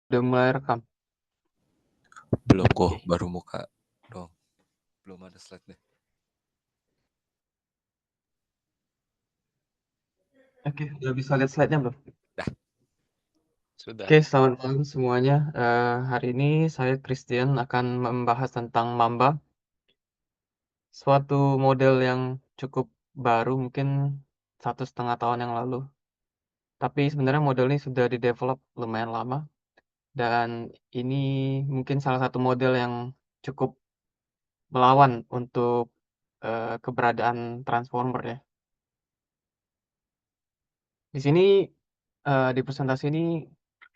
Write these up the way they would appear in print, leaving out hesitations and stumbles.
Udah mulai rekam. Belum kok, Oke. baru muka dong. Belum ada slide deh. Oke, udah bisa lihat slide-nya belum? Dah, sudah. Oke, selamat malam semuanya. Hari ini saya Christian akan membahas tentang Mamba, suatu model yang cukup baru, mungkin 1,5 tahun yang lalu. Tapi sebenarnya model ini sudah di-develop lumayan lama, dan ini mungkin salah satu model yang cukup melawan untuk keberadaan transformer ya. Di sini, di presentasi ini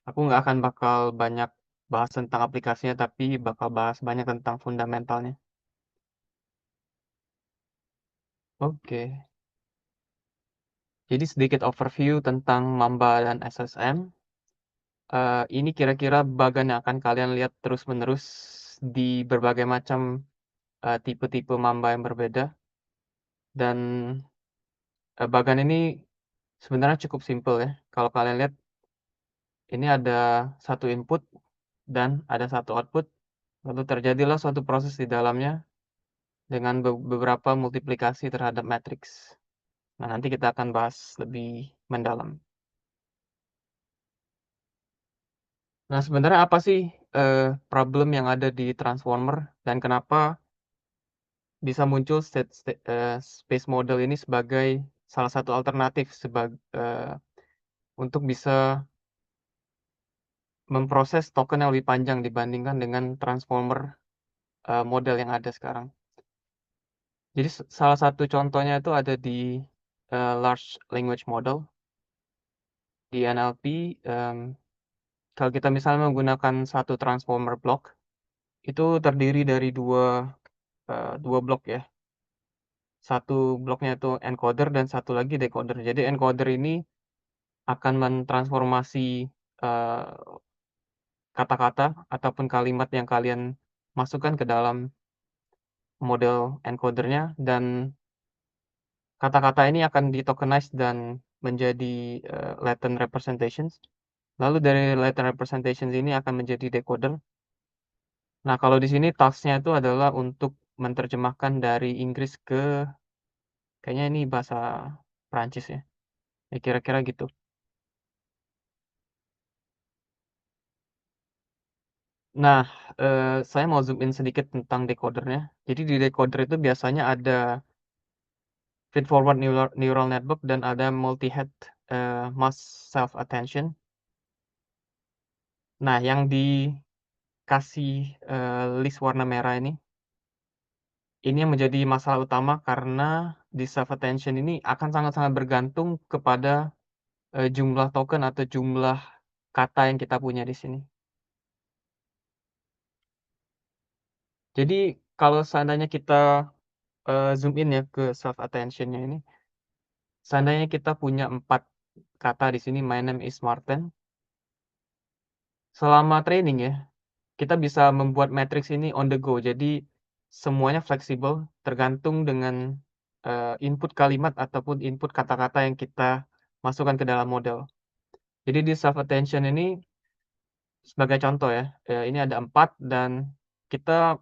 aku nggak akan bakal banyak bahas tentang aplikasinya, tapi bakal bahas banyak tentang fundamentalnya. Oke, jadi sedikit overview tentang Mamba dan SSM. Ini kira-kira bagan yang akan kalian lihat terus-menerus di berbagai macam tipe-tipe Mamba yang berbeda. Dan bagan ini sebenarnya cukup simpel ya. Kalau kalian lihat, ini ada satu input dan ada satu output, lalu terjadilah suatu proses di dalamnya dengan beberapa multiplikasi terhadap matriks. Nah, nanti kita akan bahas lebih mendalam. Nah, sebenarnya apa sih problem yang ada di transformer dan kenapa bisa muncul space model ini sebagai salah satu alternatif untuk bisa memproses token yang lebih panjang dibandingkan dengan transformer model yang ada sekarang. Jadi salah satu contohnya itu ada di large language model. Di NLP, kalau kita misalnya menggunakan satu transformer block, itu terdiri dari dua blok ya. Satu bloknya itu encoder dan satu lagi decoder. Jadi encoder ini akan mentransformasi eee, kata-kata ataupun kalimat yang kalian masukkan ke dalam model encoder-nya, dan kata-kata ini akan di-tokenize dan menjadi latent representations. Lalu dari latent representations ini akan menjadi decoder. Nah, kalau di sini task-nya itu adalah untuk menerjemahkan dari Inggris ke, kayaknya ini bahasa Prancis ya. Ya kira-kira gitu. Nah, saya mau zoom in sedikit tentang decoder-nya. Jadi di decoder itu biasanya ada feed forward neural network dan ada multi-head, mask self attention. Nah, yang dikasih, list warna merah ini yang menjadi masalah utama karena di self attention ini akan sangat-sangat bergantung kepada jumlah token atau jumlah kata yang kita punya di sini. Jadi kalau seandainya kita, zoom in ya ke self attention-nya ini, seandainya kita punya 4 kata di sini, "My name is Martin." Selama training ya, kita bisa membuat matriks ini on the go. Jadi semuanya fleksibel, tergantung dengan, input kalimat ataupun input kata-kata yang kita masukkan ke dalam model. Jadi di self attention ini sebagai contoh ya, ini ada 4 dan kita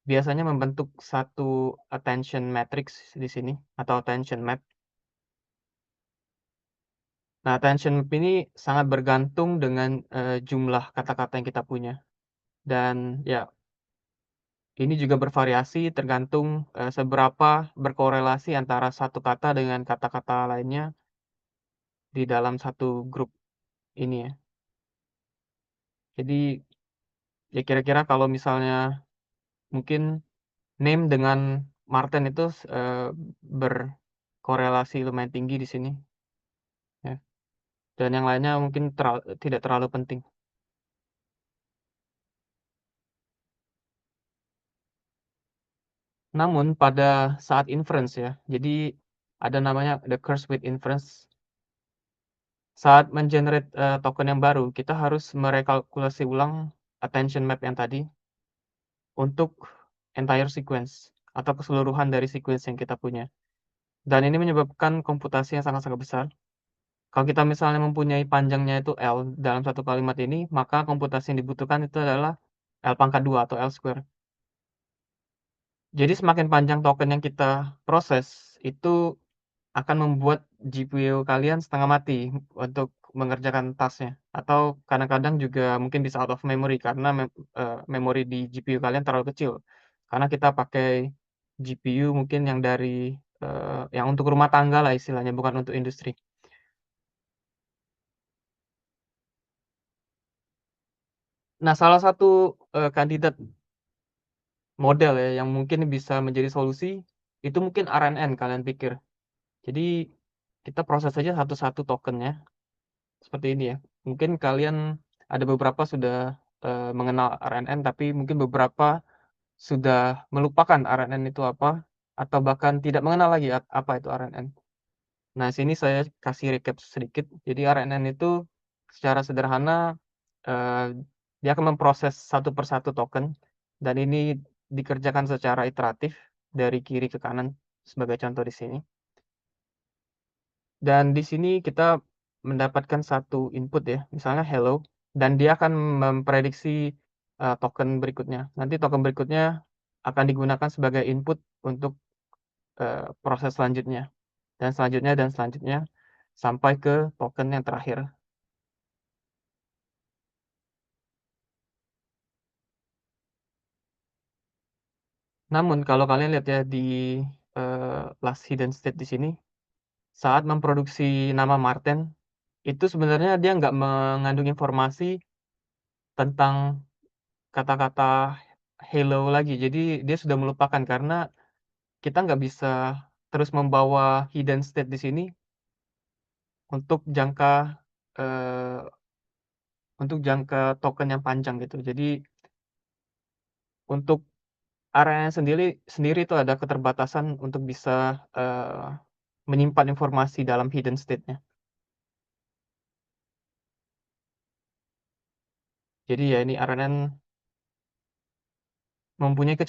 biasanya membentuk satu attention matrix di sini atau attention map. Nah, attention map ini sangat bergantung dengan, jumlah kata-kata yang kita punya, dan ya ini juga bervariasi tergantung, seberapa berkorelasi antara satu kata dengan kata-kata lainnya di dalam satu grup ini ya. Jadi ya kira-kira kalau misalnya mungkin name dengan Martin itu berkorelasi lumayan tinggi di sini ya, dan yang lainnya mungkin tidak terlalu penting. Namun pada saat inference ya, jadi ada namanya the curse with inference. Saat men-generate, token yang baru, kita harus merekalkulasi ulang attention map yang tadi untuk entire sequence atau keseluruhan dari sequence yang kita punya. Dan ini menyebabkan komputasi yang sangat-sangat besar Kalau kita misalnya mempunyai panjangnya itu L dalam satu kalimat ini, maka komputasi yang dibutuhkan itu adalah L pangkat 2 atau L square. Jadi semakin panjang token yang kita proses, itu akan membuat GPU kalian setengah mati untuk mengerjakan task-nya. Atau kadang-kadang juga mungkin bisa out of memory karena memori di GPU kalian terlalu kecil. Karena kita pakai GPU mungkin yang dari, yang untuk rumah tangga lah istilahnya, bukan untuk industri. Nah, salah satu, kandidat model ya yang mungkin bisa menjadi solusi, itu mungkin RNN kalian pikir. Jadi, kita proses saja satu-satu tokennya, seperti ini ya. Mungkin kalian ada beberapa sudah, mengenal RNN, tapi mungkin beberapa sudah melupakan RNN itu apa, atau bahkan tidak mengenal lagi apa itu RNN. Nah, sini saya kasih recap sedikit. Jadi RNN itu secara sederhana, eee, dia akan memproses satu persatu token, dan ini dikerjakan secara iteratif dari kiri ke kanan, sebagai contoh di sini. Dan di sini kita mendapatkan satu input ya, misalnya hello, dan dia akan memprediksi, token berikutnya. Nanti token berikutnya akan digunakan sebagai input untuk, proses selanjutnya, dan selanjutnya, sampai ke token yang terakhir. Namun kalau kalian lihat ya di, last hidden state di sini, saat memproduksi nama Martin, itu sebenarnya dia nggak mengandung informasi tentang kata-kata hello lagi. Jadi dia sudah melupakan karena kita nggak bisa terus membawa hidden state di sini untuk eee, jangka token yang panjang gitu. Jadi untuk area sendiri sendiri itu ada keterbatasan untuk bisa, menyimpan informasi dalam hidden state-nya. Jadi ya ini RNN mempunyai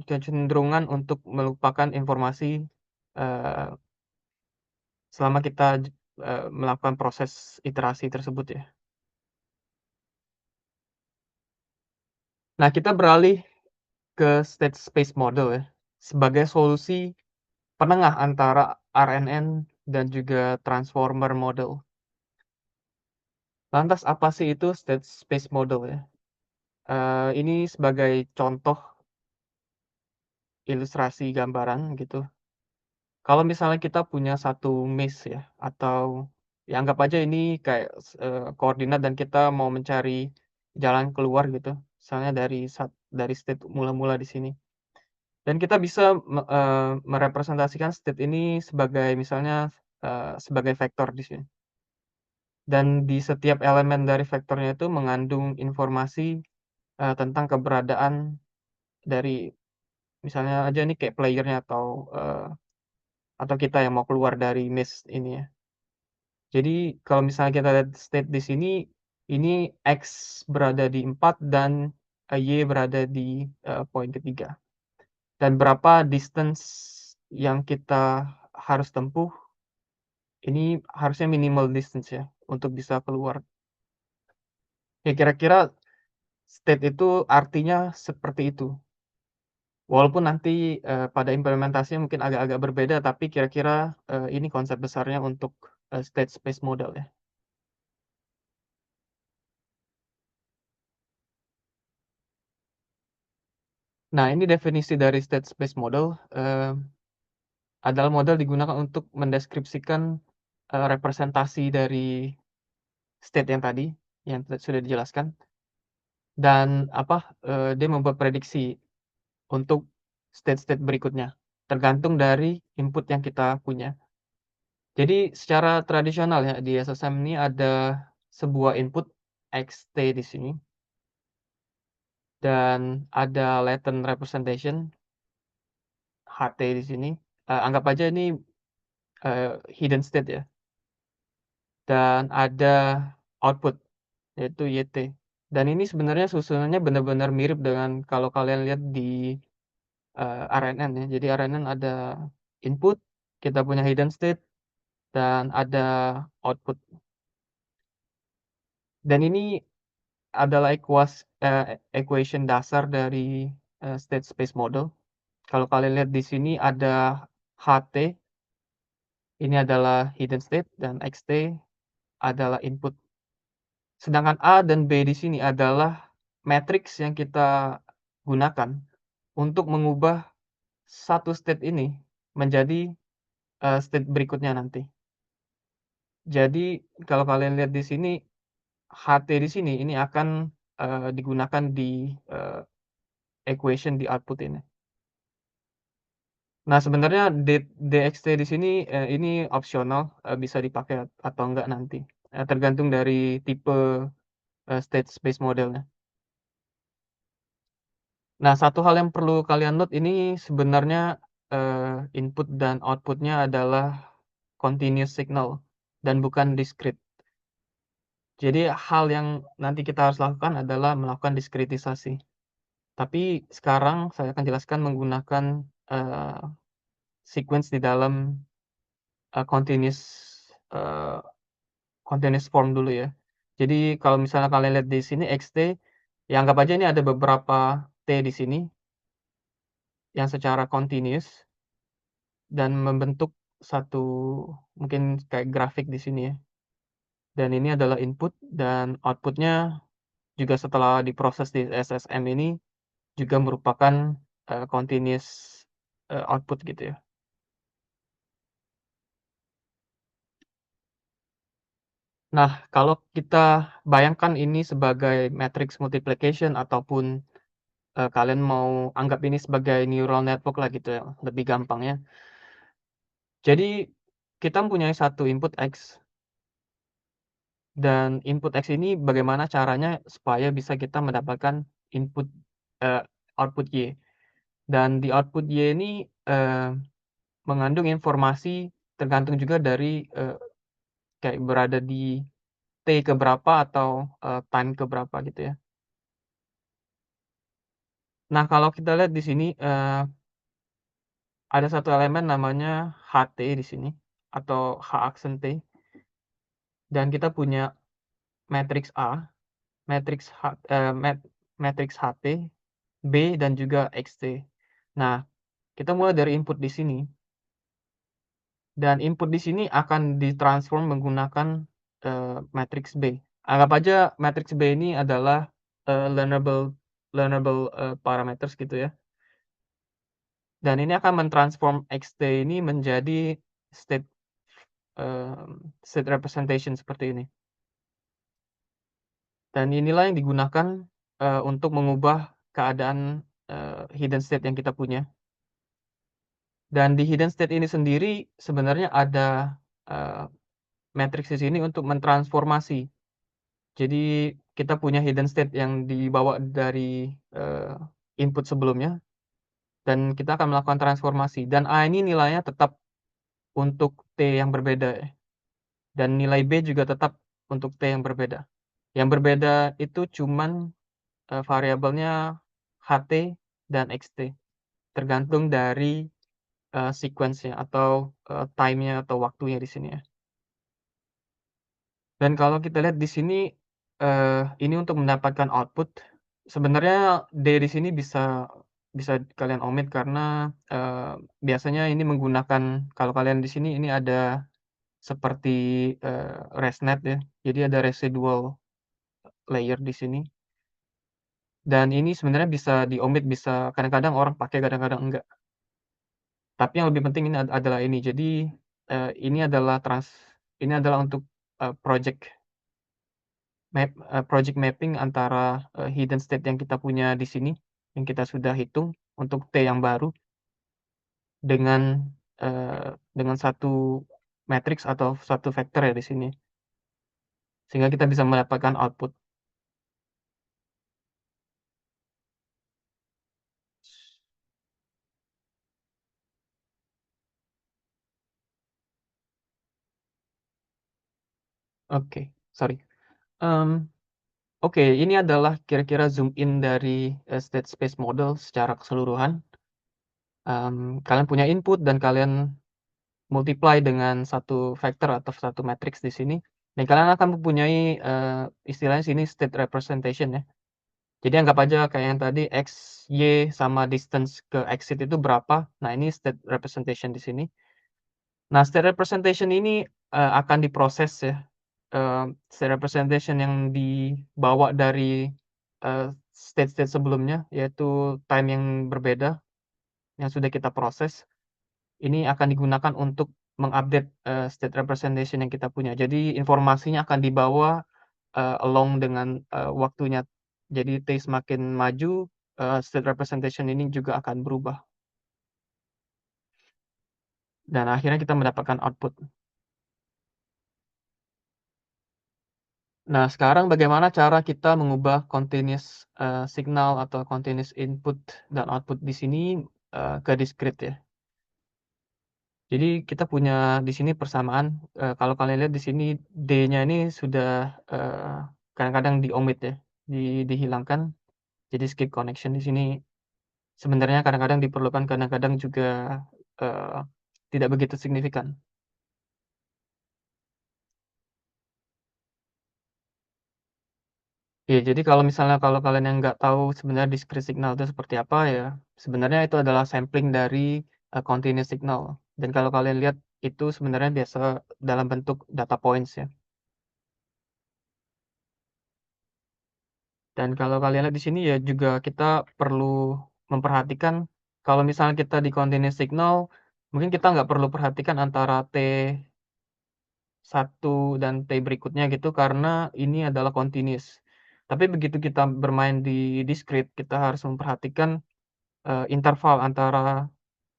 kecenderungan untuk melupakan informasi, eee, selama kita melakukan proses iterasi tersebut ya. Nah, kita beralih ke state space model ya, sebagai solusi penengah antara RNN dan juga transformer model. Lantas apa sih itu state space model ya? Ini sebagai contoh ilustrasi gambaran gitu. Kalau misalnya kita punya satu maze ya, atau ya anggap aja ini kayak koordinat dan kita mau mencari jalan keluar gitu, misalnya dari state mula-mula di sini. Dan kita bisa merepresentasikan state ini sebagai misalnya, sebagai vektor di sini. Dan di setiap elemen dari vektornya itu mengandung informasi, tentang keberadaan dari misalnya aja nih kayak player-nya atau kita yang mau keluar dari maze ini ya. Jadi kalau misalnya kita lihat state di sini, ini X berada di 4 dan, Y berada di, poin ketiga. Dan berapa distance yang kita harus tempuh, ini harusnya minimal distance ya, untuk bisa keluar. Ya kira-kira state itu artinya seperti itu. Walaupun nanti, pada implementasinya mungkin agak-agak berbeda, tapi kira-kira, ini konsep besarnya untuk, state space model ya. Nah, ini definisi dari state space model, adalah model digunakan untuk mendeskripsikan, representasi dari state yang tadi, yang sudah dijelaskan, dan apa, dia membuat prediksi untuk state-state berikutnya, tergantung dari input yang kita punya. Jadi secara tradisional ya di SSM ini ada sebuah input XT di sini, dan ada latent representation HT di sini, anggap aja ini, hidden state ya, dan ada output yaitu YT. Dan ini sebenarnya susunannya benar-benar mirip dengan kalau kalian lihat di, RNN ya. Jadi RNN ada input, kita punya hidden state, dan ada output. Dan ini adalah equation dasar dari, state space model. Kalau kalian lihat di sini ada HT, ini adalah hidden state, dan XT adalah input. Sedangkan A dan B di sini adalah matriks yang kita gunakan untuk mengubah satu state ini menjadi, state berikutnya nanti. Jadi kalau kalian lihat di sini, HT di sini ini akan, digunakan di, equation di output ini. Nah, sebenarnya DXT di sini, ini opsional, bisa dipakai atau enggak nanti, tergantung dari tipe, state space modelnya. Nah, satu hal yang perlu kalian note ini sebenarnya, input dan output-nya adalah continuous signal dan bukan discrete. Jadi hal yang nanti kita harus lakukan adalah melakukan diskretisasi. Tapi sekarang saya akan jelaskan menggunakan, eee, sequence di dalam, continuous, eee, continuous form dulu ya. Jadi kalau misalnya kalian lihat di sini XT, ya anggap aja ini ada beberapa T di sini yang secara continuous dan membentuk satu mungkin kayak grafik di sini ya. Dan ini adalah input dan output-nya juga setelah diproses di SSM ini juga merupakan, continuous, output gitu ya. Nah, kalau kita bayangkan ini sebagai matrix multiplication ataupun, kalian mau anggap ini sebagai neural network lah gitu ya, lebih gampangnya. Jadi kita mempunyai satu input X, dan input X ini bagaimana caranya supaya bisa kita mendapatkan input eee, output Y. Dan di output Y ini, mengandung informasi tergantung juga dari, kayak berada di T ke berapa atau, time ke berapa gitu ya. Nah, kalau kita lihat di sini, ada satu elemen namanya HT di sini atau H aksen T, dan kita punya matriks A, matriks matriks HT, B, dan juga XT. Nah, kita mulai dari input di sini, dan input di sini akan ditransform menggunakan, matriks B. Anggap aja matriks B ini adalah, learnable learnable, parameters gitu ya, dan ini akan mentransform XT ini menjadi state, state representation seperti ini. Dan inilah yang digunakan, untuk mengubah keadaan, hidden state yang kita punya. Dan di hidden state ini sendiri sebenarnya ada, eee, matriks di sini untuk mentransformasi. Jadi kita punya hidden state yang dibawa dari, input sebelumnya, dan kita akan melakukan transformasi, dan A ini nilainya tetap untuk T yang berbeda ya, dan nilai B juga tetap untuk T yang berbeda. Yang berbeda itu cuman, variabelnya HT dan XT, tergantung dari, sequence-nya atau, time-nya atau waktunya di sini ya. Dan kalau kita lihat di sini, ini untuk mendapatkan output, sebenarnya D di sini bisa bisa kalian omit karena, biasanya ini menggunakan, kalau kalian di sini ini ada seperti, ResNet ya, jadi ada residual layer di sini, dan ini sebenarnya bisa diomit, bisa kadang-kadang orang pakai, kadang-kadang enggak. Tapi yang lebih penting ini adalah ini. Jadi, ini adalah ini adalah untuk, project project mapping antara, hidden state yang kita punya di sini, yang kita sudah hitung untuk T yang baru dengan, dengan satu matriks atau satu vektor ya di sini, sehingga kita bisa mendapatkan output. Oke, sorry. Mmm, oke, ini adalah kira-kira zoom in dari, state space model secara keseluruhan. Kalian punya input dan kalian multiply dengan satu vektor atau satu matriks di sini, dan kalian akan mempunyai, istilahnya sini state representation ya. Jadi anggap aja kayak yang tadi x, y, sama distance ke exit itu berapa, nah ini state representation di sini. Nah, state representation ini, akan diproses ya, state representation yang dibawa dari, state-state sebelumnya, yaitu time yang berbeda, yang sudah kita proses, ini akan digunakan untuk mengupdate, state representation yang kita punya. Jadi informasinya akan dibawa, along dengan, waktunya. Jadi T semakin maju, state representation ini juga akan berubah, dan akhirnya kita mendapatkan output. Nah, sekarang bagaimana cara kita mengubah continuous, signal atau continuous input dan output di sini, ke discrete ya. Jadi kita punya di sini persamaan, kalau kalian lihat di sini D-nya ini sudah, kadang-kadang di-omit ya, dihilangkan, jadi skip connection di sini sebenarnya kadang-kadang diperlukan, kadang-kadang juga, eee, tidak begitu signifikan. Iya, jadi kalau misalnya kalau kalian yang nggak tahu sebenarnya discrete signal itu seperti apa ya, sebenarnya itu adalah sampling dari, continuous signal. Dan kalau kalian lihat itu sebenarnya biasa dalam bentuk data points ya. Dan kalau kalian lihat di sini ya juga kita perlu memperhatikan kalau misalnya kita di continuous signal, mungkin kita nggak perlu perhatikan antara T1 dan T berikutnya gitu karena ini adalah continuous. Tapi begitu kita bermain di discrete, kita harus memperhatikan interval antara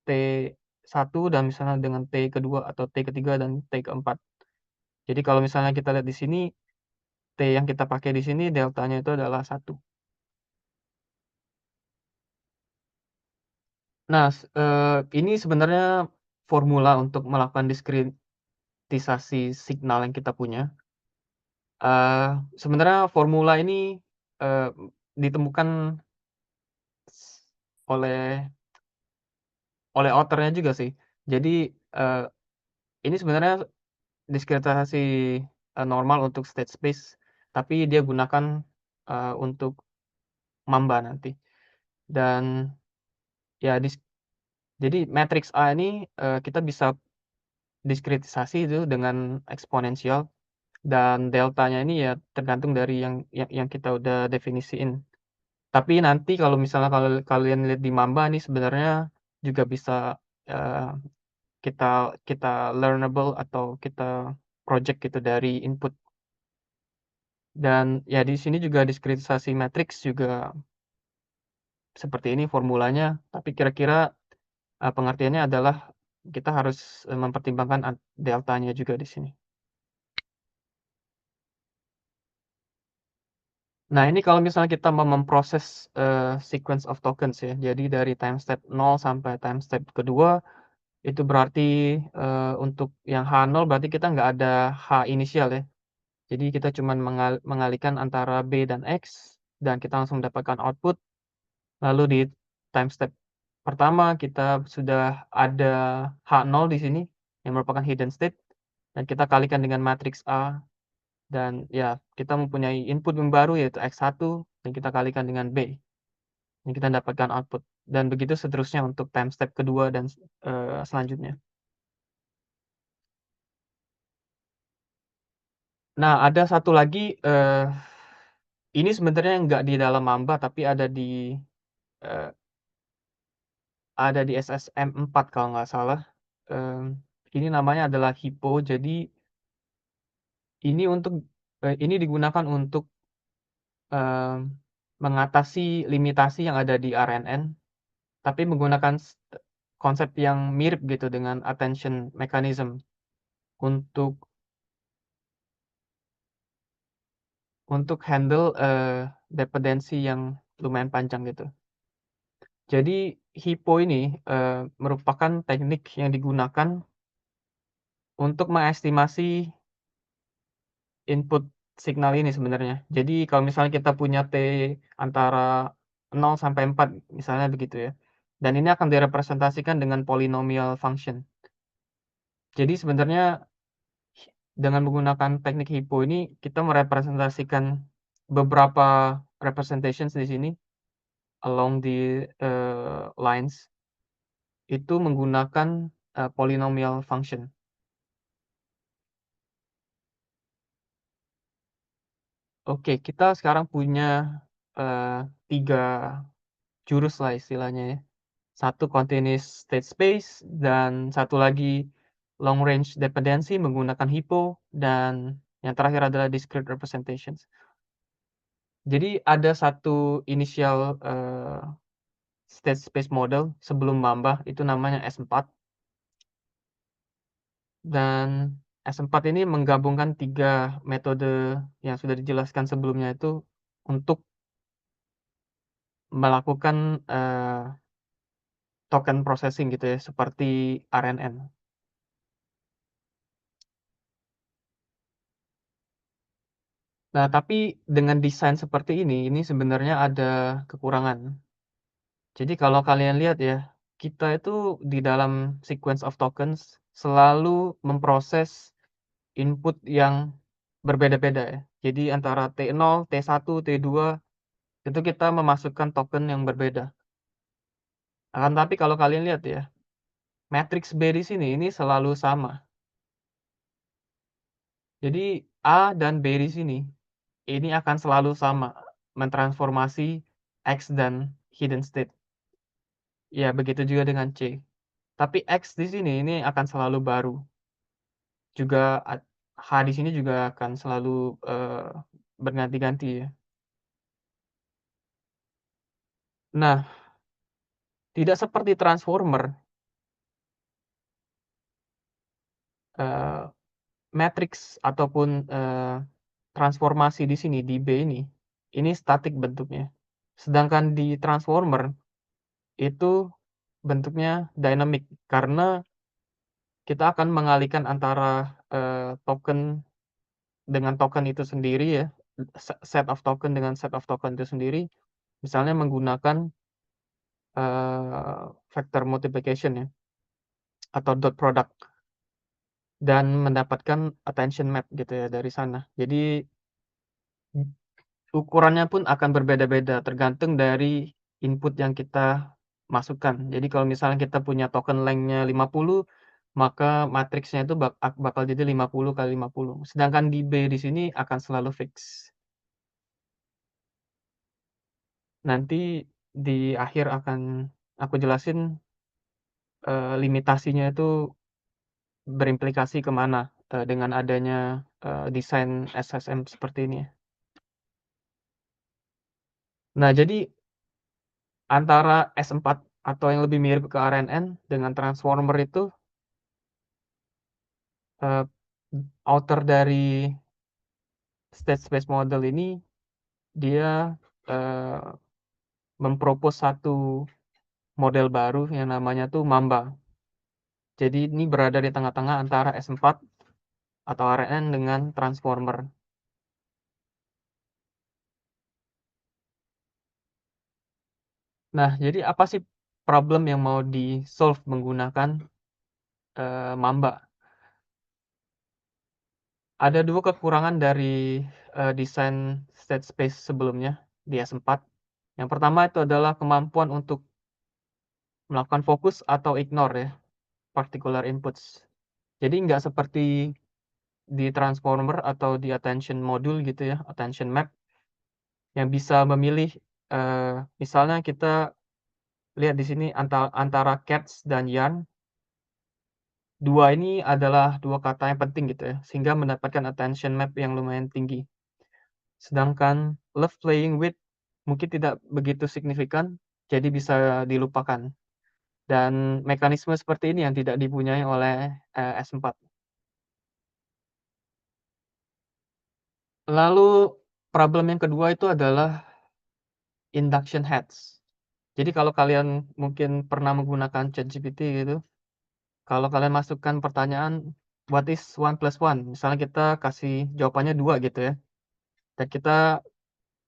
T1 dan misalnya dengan T kedua atau T ketiga dan T keempat. Jadi kalau misalnya kita lihat di sini, T yang kita pakai di sini deltanya itu adalah 1. Nah, ini sebenarnya formula untuk melakukan diskretisasi signal yang kita punya. Sebenarnya formula ini, eee, ditemukan oleh author-nya juga sih. Jadi, ini sebenarnya diskretasi, normal untuk state space, tapi dia gunakan, untuk Mamba nanti. Dan ya jadi matriks A ini, kita bisa diskretisasi itu dengan eksponensial dan deltanya ini ya tergantung dari yang kita udah definisiin. Tapi nanti kalau misalnya kalau kalian lihat di Mamba nih sebenarnya juga bisa, eee, kita kita learnable atau kita project gitu dari input. Dan ya di sini juga diskretisasi matriks juga seperti ini formulanya, tapi kira-kira, pengertiannya adalah kita harus, mempertimbangkan deltanya juga di sini. Nah, ini kalau misalnya kita mau memproses, sequence of tokens ya, jadi dari time step 0 sampai time step kedua, itu berarti, untuk yang H0 berarti kita nggak ada H inisial ya. Jadi kita cuman mengalihkan antara B dan X, dan kita langsung mendapatkan output. Lalu di time step pertama kita sudah ada H0 di sini, yang merupakan hidden state, dan kita kalikan dengan matriks A, dan ya kita mempunyai input yang baru yaitu X1, dan kita kalikan dengan B, dan kita dapatkan output, dan begitu seterusnya untuk time step kedua dan, selanjutnya. Nah, ada satu lagi, ini sebenarnya nggak di dalam Mamba, tapi eee, ada di SSM4 kalau nggak salah, ini namanya adalah HIPPO. Jadi ini digunakan untuk, eee, mengatasi limitasi yang ada di RNN, tapi menggunakan konsep yang mirip gitu dengan attention mechanism untuk handle, dependensi yang lumayan panjang gitu. Jadi HIPPO ini, merupakan teknik yang digunakan untuk mengestimasi input signal ini sebenarnya. Jadi kalau misalnya kita punya T antara 0 sampai 4 misalnya begitu ya, dan ini akan direpresentasikan dengan polynomial function. Jadi sebenarnya dengan menggunakan teknik HIPPO ini kita merepresentasikan beberapa representations di sini along the, lines itu menggunakan, polynomial function. Oke, kita sekarang punya, 3 jurus lah istilahnya ya. Satu continuous state space dan satu lagi long range dependency menggunakan HIPPO dan yang terakhir adalah discrete representations. Jadi ada satu initial, state space model sebelum Mamba itu namanya S4 dan S4 ini menggabungkan 3 metode yang sudah dijelaskan sebelumnya itu untuk melakukan, token processing gitu ya seperti RNN. Nah, tapi dengan desain seperti ini sebenarnya ada kekurangan. Jadi kalau kalian lihat ya, kita itu di dalam sequence of tokens selalu memproses input yang berbeda-beda ya. Jadi antara T0, T1, T2 itu kita memasukkan token yang berbeda. Akan tapi kalau kalian lihat ya, matriks B di sini ini selalu sama. Jadi A dan B di sini, ini akan selalu sama, mentransformasi X dan hidden state. Ya, begitu juga dengan C. Tapi X di sini ini akan selalu baru. Juga H di sini juga akan selalu, berganti-ganti ya. Nah, tidak seperti transformer, eee, matriks ataupun, transformasi di sini, di B ini statik bentuknya. Sedangkan di transformer, itu bentuknya dynamic, karena kita akan mengalihkan antara, token dengan token itu sendiri ya, set of token dengan set of token itu sendiri, misalnya menggunakan, vector multiplication ya, atau dot product, dan mendapatkan attention map gitu ya dari sana. Jadi, ukurannya pun akan berbeda-beda tergantung dari input yang kita masukkan. Jadi kalau misalnya kita punya token length-nya 50, maka matriksnya itu bakal jadi 50 kali 50. Sedangkan di B di sini akan selalu fix. Nanti di akhir akan aku jelasin, limitasinya itu berimplikasi ke mana, dengan adanya, desain SSM seperti ini ya. Nah, jadi antara S4 atau yang lebih mirip ke RNN dengan transformer itu, eee, author dari state space model ini dia, eee, satu model baru yang namanya tuh Mamba. Jadi ini berada di tengah-tengah antara S4 atau RNN dengan transformer. Nah, jadi apa sih problem yang mau di-solve menggunakan, Mamba? Ada 2 kekurangan dari, desain state space sebelumnya di S4. Yang pertama itu adalah kemampuan untuk melakukan fokus atau ignore ya, particular inputs. Jadi nggak seperti di transformer atau di attention module gitu ya, attention map, yang bisa memilih, misalnya kita lihat di sini antara cats dan yarn, 2 ini adalah 2 kata yang penting gitu ya, sehingga mendapatkan attention map yang lumayan tinggi. Sedangkan love playing with mungkin tidak begitu signifikan, jadi bisa dilupakan. Dan mekanisme seperti ini yang tidak dipunyai oleh, S4. Lalu problem yang kedua itu adalah induction heads. Jadi kalau kalian mungkin pernah menggunakan ChatGPT gitu, kalau kalian masukkan pertanyaan, "What is 1 + 1?" Misalnya kita kasih jawabannya 2 gitu ya, dan kita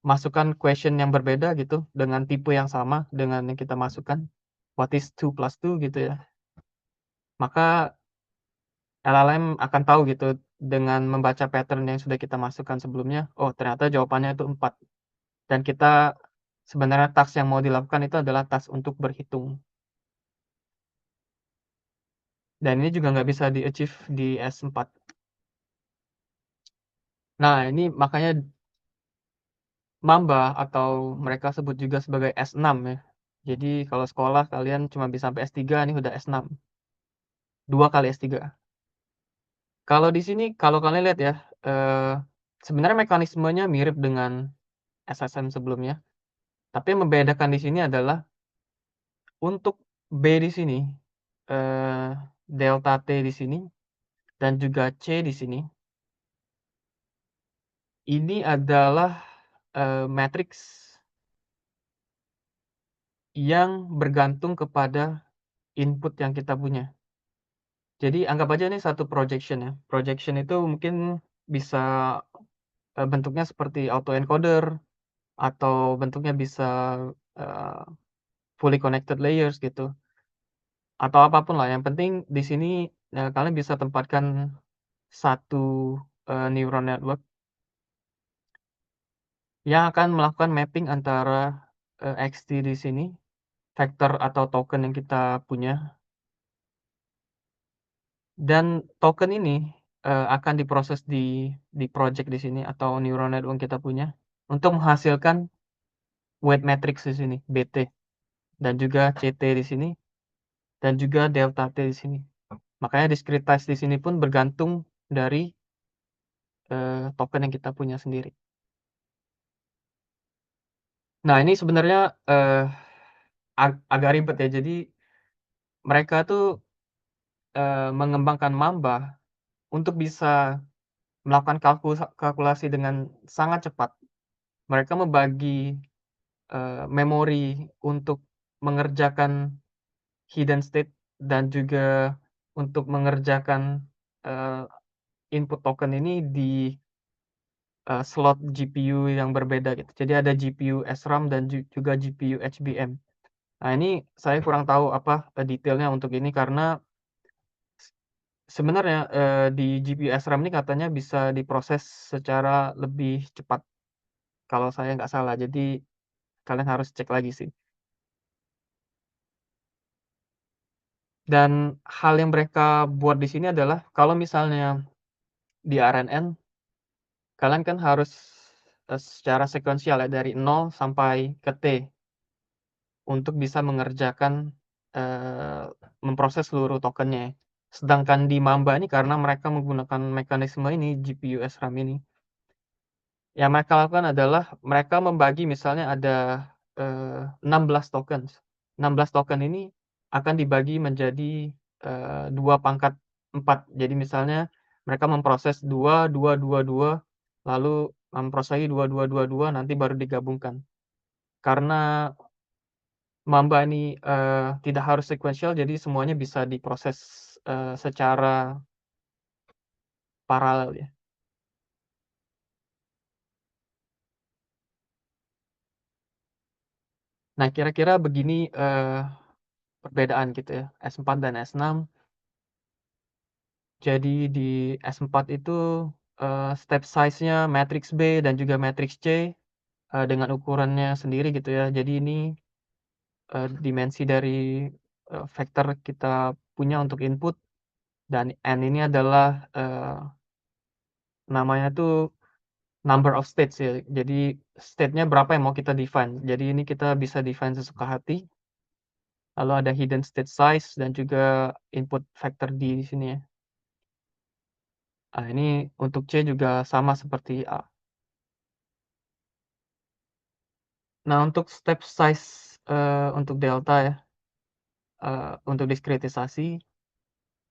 masukkan question yang berbeda gitu, dengan tipe yang sama dengan yang kita masukkan, "What is 2 + 2?" Gitu ya. Maka LLM akan tahu gitu dengan membaca pattern yang sudah kita masukkan sebelumnya, oh ternyata jawabannya itu 4 dan kita sebenarnya task yang mau dilakukan itu adalah task untuk berhitung. Dan ini juga nggak bisa di-achieve di S4. Nah, ini makanya Mamba atau mereka sebut juga sebagai S6 ya. Jadi kalau sekolah kalian cuma bisa sampai S3, ini udah S6, 2 kali S3. Kalau di sini kalau kalian lihat ya, eee, sebenarnya mekanismenya mirip dengan SSM sebelumnya, tapi yang membedakan di sini adalah untuk B di sini, eee, delta T di sini, dan juga C di sini, ini adalah, matriks yang bergantung kepada input yang kita punya. Jadi anggap aja ini satu projection ya. Projection itu mungkin bisa, bentuknya seperti autoencoder atau bentuknya bisa, eee, fully connected layers gitu, atau apapun lah yang penting di sini, kalian bisa tempatkan satu, neural network yang akan melakukan mapping antara, XT di sini, vektor atau token yang kita punya, dan token ini, akan diproses di project di sini atau neural network yang kita punya untuk menghasilkan weight matrix di sini, BT, dan juga CT di sini, dan juga delta T di sini. Makanya discretize di sini pun bergantung dari, token yang kita punya sendiri. Nah, ini sebenarnya, agak ribet ya. Jadi mereka tuh, mengembangkan Mamba untuk bisa melakukan kalkulasi dengan sangat cepat. Mereka membagi, memori untuk mengerjakan hidden state dan juga untuk mengerjakan, eee, input token ini di, slot GPU yang berbeda gitu. Jadi ada GPU SRAM dan juga GPU HBM. Nah, ini saya kurang tahu apa, detailnya untuk ini karena sebenarnya, di GPU SRAM ini katanya bisa diproses secara lebih cepat kalau saya nggak salah. Jadi kalian harus cek lagi sih. Dan hal yang mereka buat di sini adalah kalau misalnya di RNN, kalian kan harus, secara sekuensial ya dari 0 sampai ke T untuk bisa mengerjakan, eee, memproses seluruh tokennya. Sedangkan di Mamba ini karena mereka menggunakan mekanisme ini, GPU SRAM ini, yang mereka lakukan adalah mereka membagi misalnya ada, 16 tokens. 16 token ini akan dibagi menjadi, 2 pangkat 4. Jadi misalnya mereka memproses 2 2 2 2, lalu memproses lagi 2 2 2 2, nanti baru digabungkan. Karena Mamba ini, tidak harus sekuensial, jadi semuanya bisa diproses, secara paralel ya. Nah, kira-kira begini, perbedaan gitu ya, S4 dan S6. Jadi di S4 itu, step size-nya matriks B dan juga matriks C, dengan ukurannya sendiri gitu ya. Jadi ini, dimensi dari, vektor kita punya untuk input dan N ini adalah, namanya tuh number of states ya. Jadi state-nya berapa yang mau kita define. Jadi ini kita bisa define sesuka hati, lalu ada hidden state size dan juga input vector D di sini ya. Ah, ini untuk C juga sama seperti A. Nah, untuk step size, untuk delta ya, untuk diskretisasi.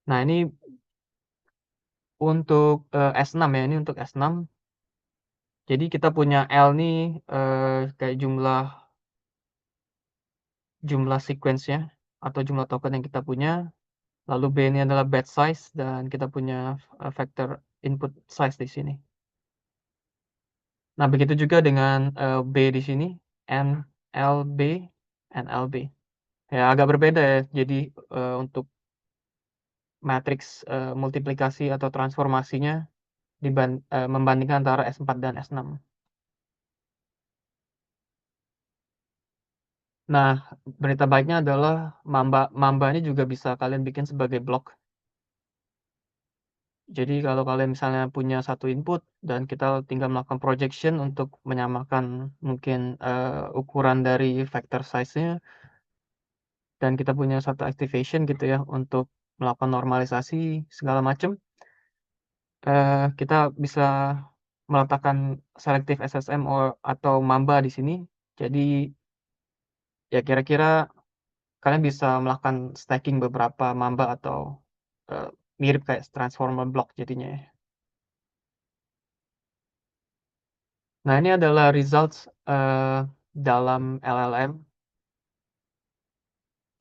Nah, ini untuk, S6 ya, ini untuk S6. Jadi kita punya L nih, kayak jumlah jumlah sequence-nya atau jumlah token yang kita punya, lalu B ini adalah batch size dan kita punya, vektor input size di sini. Nah, begitu juga dengan, B di sini, NLB, NLB. Ya agak berbeda ya, jadi, untuk matriks, multiplikasi atau transformasinya membandingkan antara S4 dan S6. Nah, berita baiknya adalah Mamba ini juga bisa kalian bikin sebagai blok. Jadi kalau kalian misalnya punya satu input dan kita tinggal melakukan projection untuk menyamakan mungkin, ukuran dari vector size-nya dan kita punya satu activation gitu ya untuk melakukan normalisasi segala macam, kita bisa meletakkan selective SSM atau Mamba di sini. Jadi ya kira-kira kalian bisa melakukan stacking beberapa Mamba atau, eee, mirip kayak transformer block jadinya ya. Nah ini adalah results, dalam LLM.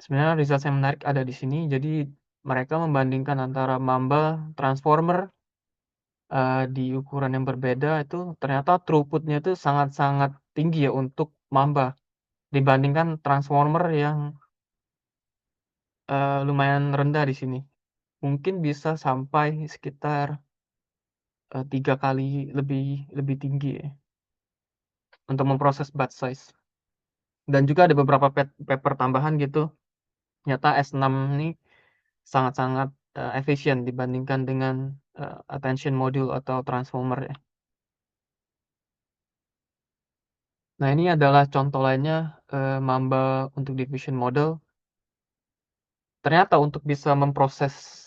Sebenarnya results yang menarik ada di sini. Jadi mereka membandingkan antara Mamba transformer, di ukuran yang berbeda itu ternyata throughput-nya itu sangat-sangat tinggi ya untuk Mamba dibandingkan transformer yang, lumayan rendah di sini. Mungkin bisa sampai sekitar, 3 kali lebih lebih tinggi ya untuk memproses batch size. Dan juga ada beberapa paper tambahan gitu, ternyata S6 ini sangat-sangat, efisien dibandingkan dengan, attention module atau transformer ya. Nah ini adalah contoh lainnya, Mamba untuk diffusion model. Ternyata untuk bisa memproses,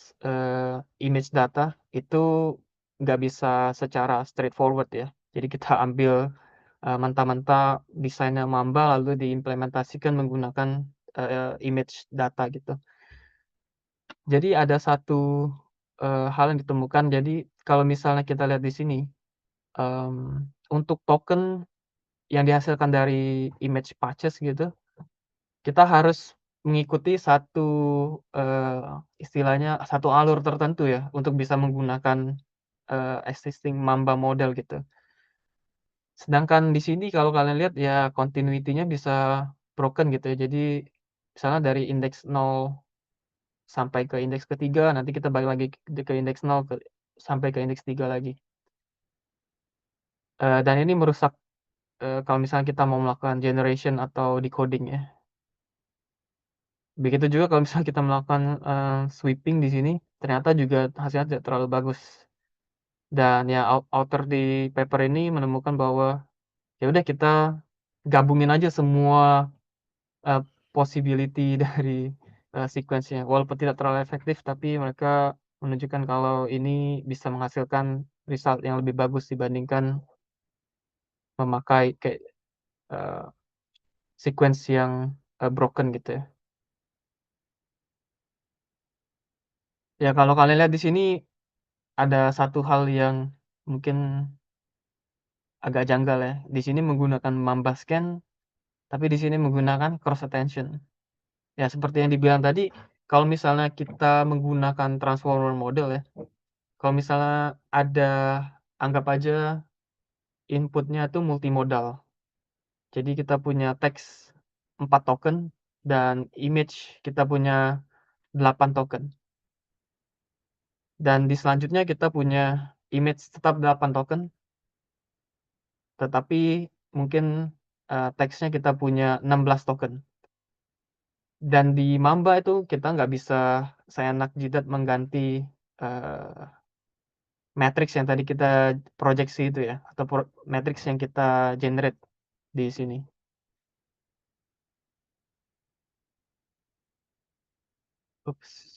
image data itu nggak bisa secara straightforward ya. Jadi kita ambil, mentah-mentah desainnya Mamba lalu diimplementasikan menggunakan, image data gitu. Jadi ada satu, hal yang ditemukan. Jadi kalau misalnya kita lihat di sini, untuk token yang dihasilkan dari image patches gitu, kita harus mengikuti satu, istilahnya satu alur tertentu ya, untuk bisa menggunakan, existing Mamba model gitu. Sedangkan di sini kalau kalian lihat ya continuity-nya bisa broken gitu ya. Jadi misalnya dari indeks 0 sampai ke indeks ketiga, nanti kita balik lagi ke indeks 0 sampai ke indeks 3 lagi. Dan ini merusak, kalau misalnya kita mau melakukan generation atau decoding ya. Begitu juga kalau misalnya kita melakukan, sweeping di sini, ternyata juga hasilnya tidak terlalu bagus. Dan ya author di paper ini menemukan bahwa, ya udah kita gabungin aja semua, eee, possibility dari, sequence-nya. Walaupun tidak terlalu efektif, tapi mereka menunjukkan kalau ini bisa menghasilkan result yang lebih bagus dibandingkan memakai kayak, eee, sequence yang, broken gitu ya. Ya kalau kalian lihat di sini ada satu hal yang mungkin agak janggal ya. Di sini menggunakan Mamba Scan, tapi di sini menggunakan cross attention. Ya seperti yang dibilang tadi, kalau misalnya kita menggunakan transformer model ya, kalau misalnya ada anggap aja input-nya itu multimodal. Jadi kita punya teks 4 token dan image kita punya 8 token. Dan di selanjutnya kita punya image tetap 8 token, tetapi mungkin, teksnya kita punya 16 token. Dan di Mamba itu kita nggak bisa seenak jidat mengganti, eee, matriks yang tadi kita proyeksi itu ya, atau matriks yang kita generate di sini. Ups.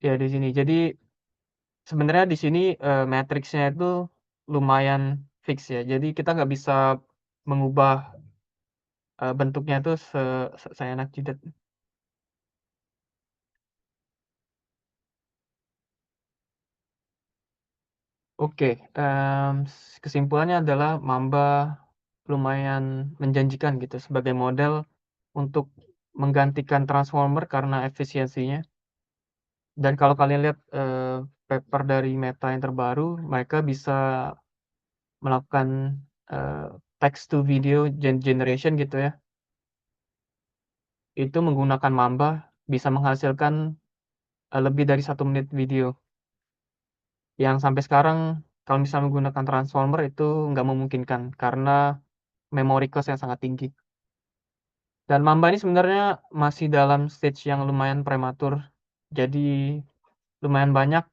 Ya di sini. Jadi sebenarnya di sini, matriksnya itu lumayan fix ya. Jadi kita nggak bisa mengubah, bentuknya itu seenak jidat. Oke, kesimpulannya adalah Mamba lumayan menjanjikan gitu sebagai model untuk menggantikan transformer karena efisiensinya. Dan kalau kalian lihat, paper dari Meta yang terbaru, mereka bisa melakukan, eee, text to video generation gitu ya, itu menggunakan Mamba bisa menghasilkan lebih dari 1 menit video. Yang sampai sekarang kalau misalnya menggunakan transformer itu nggak memungkinkan karena memory cost yang sangat tinggi. Dan Mamba ini sebenarnya masih dalam stage yang lumayan prematur. Jadi lumayan banyak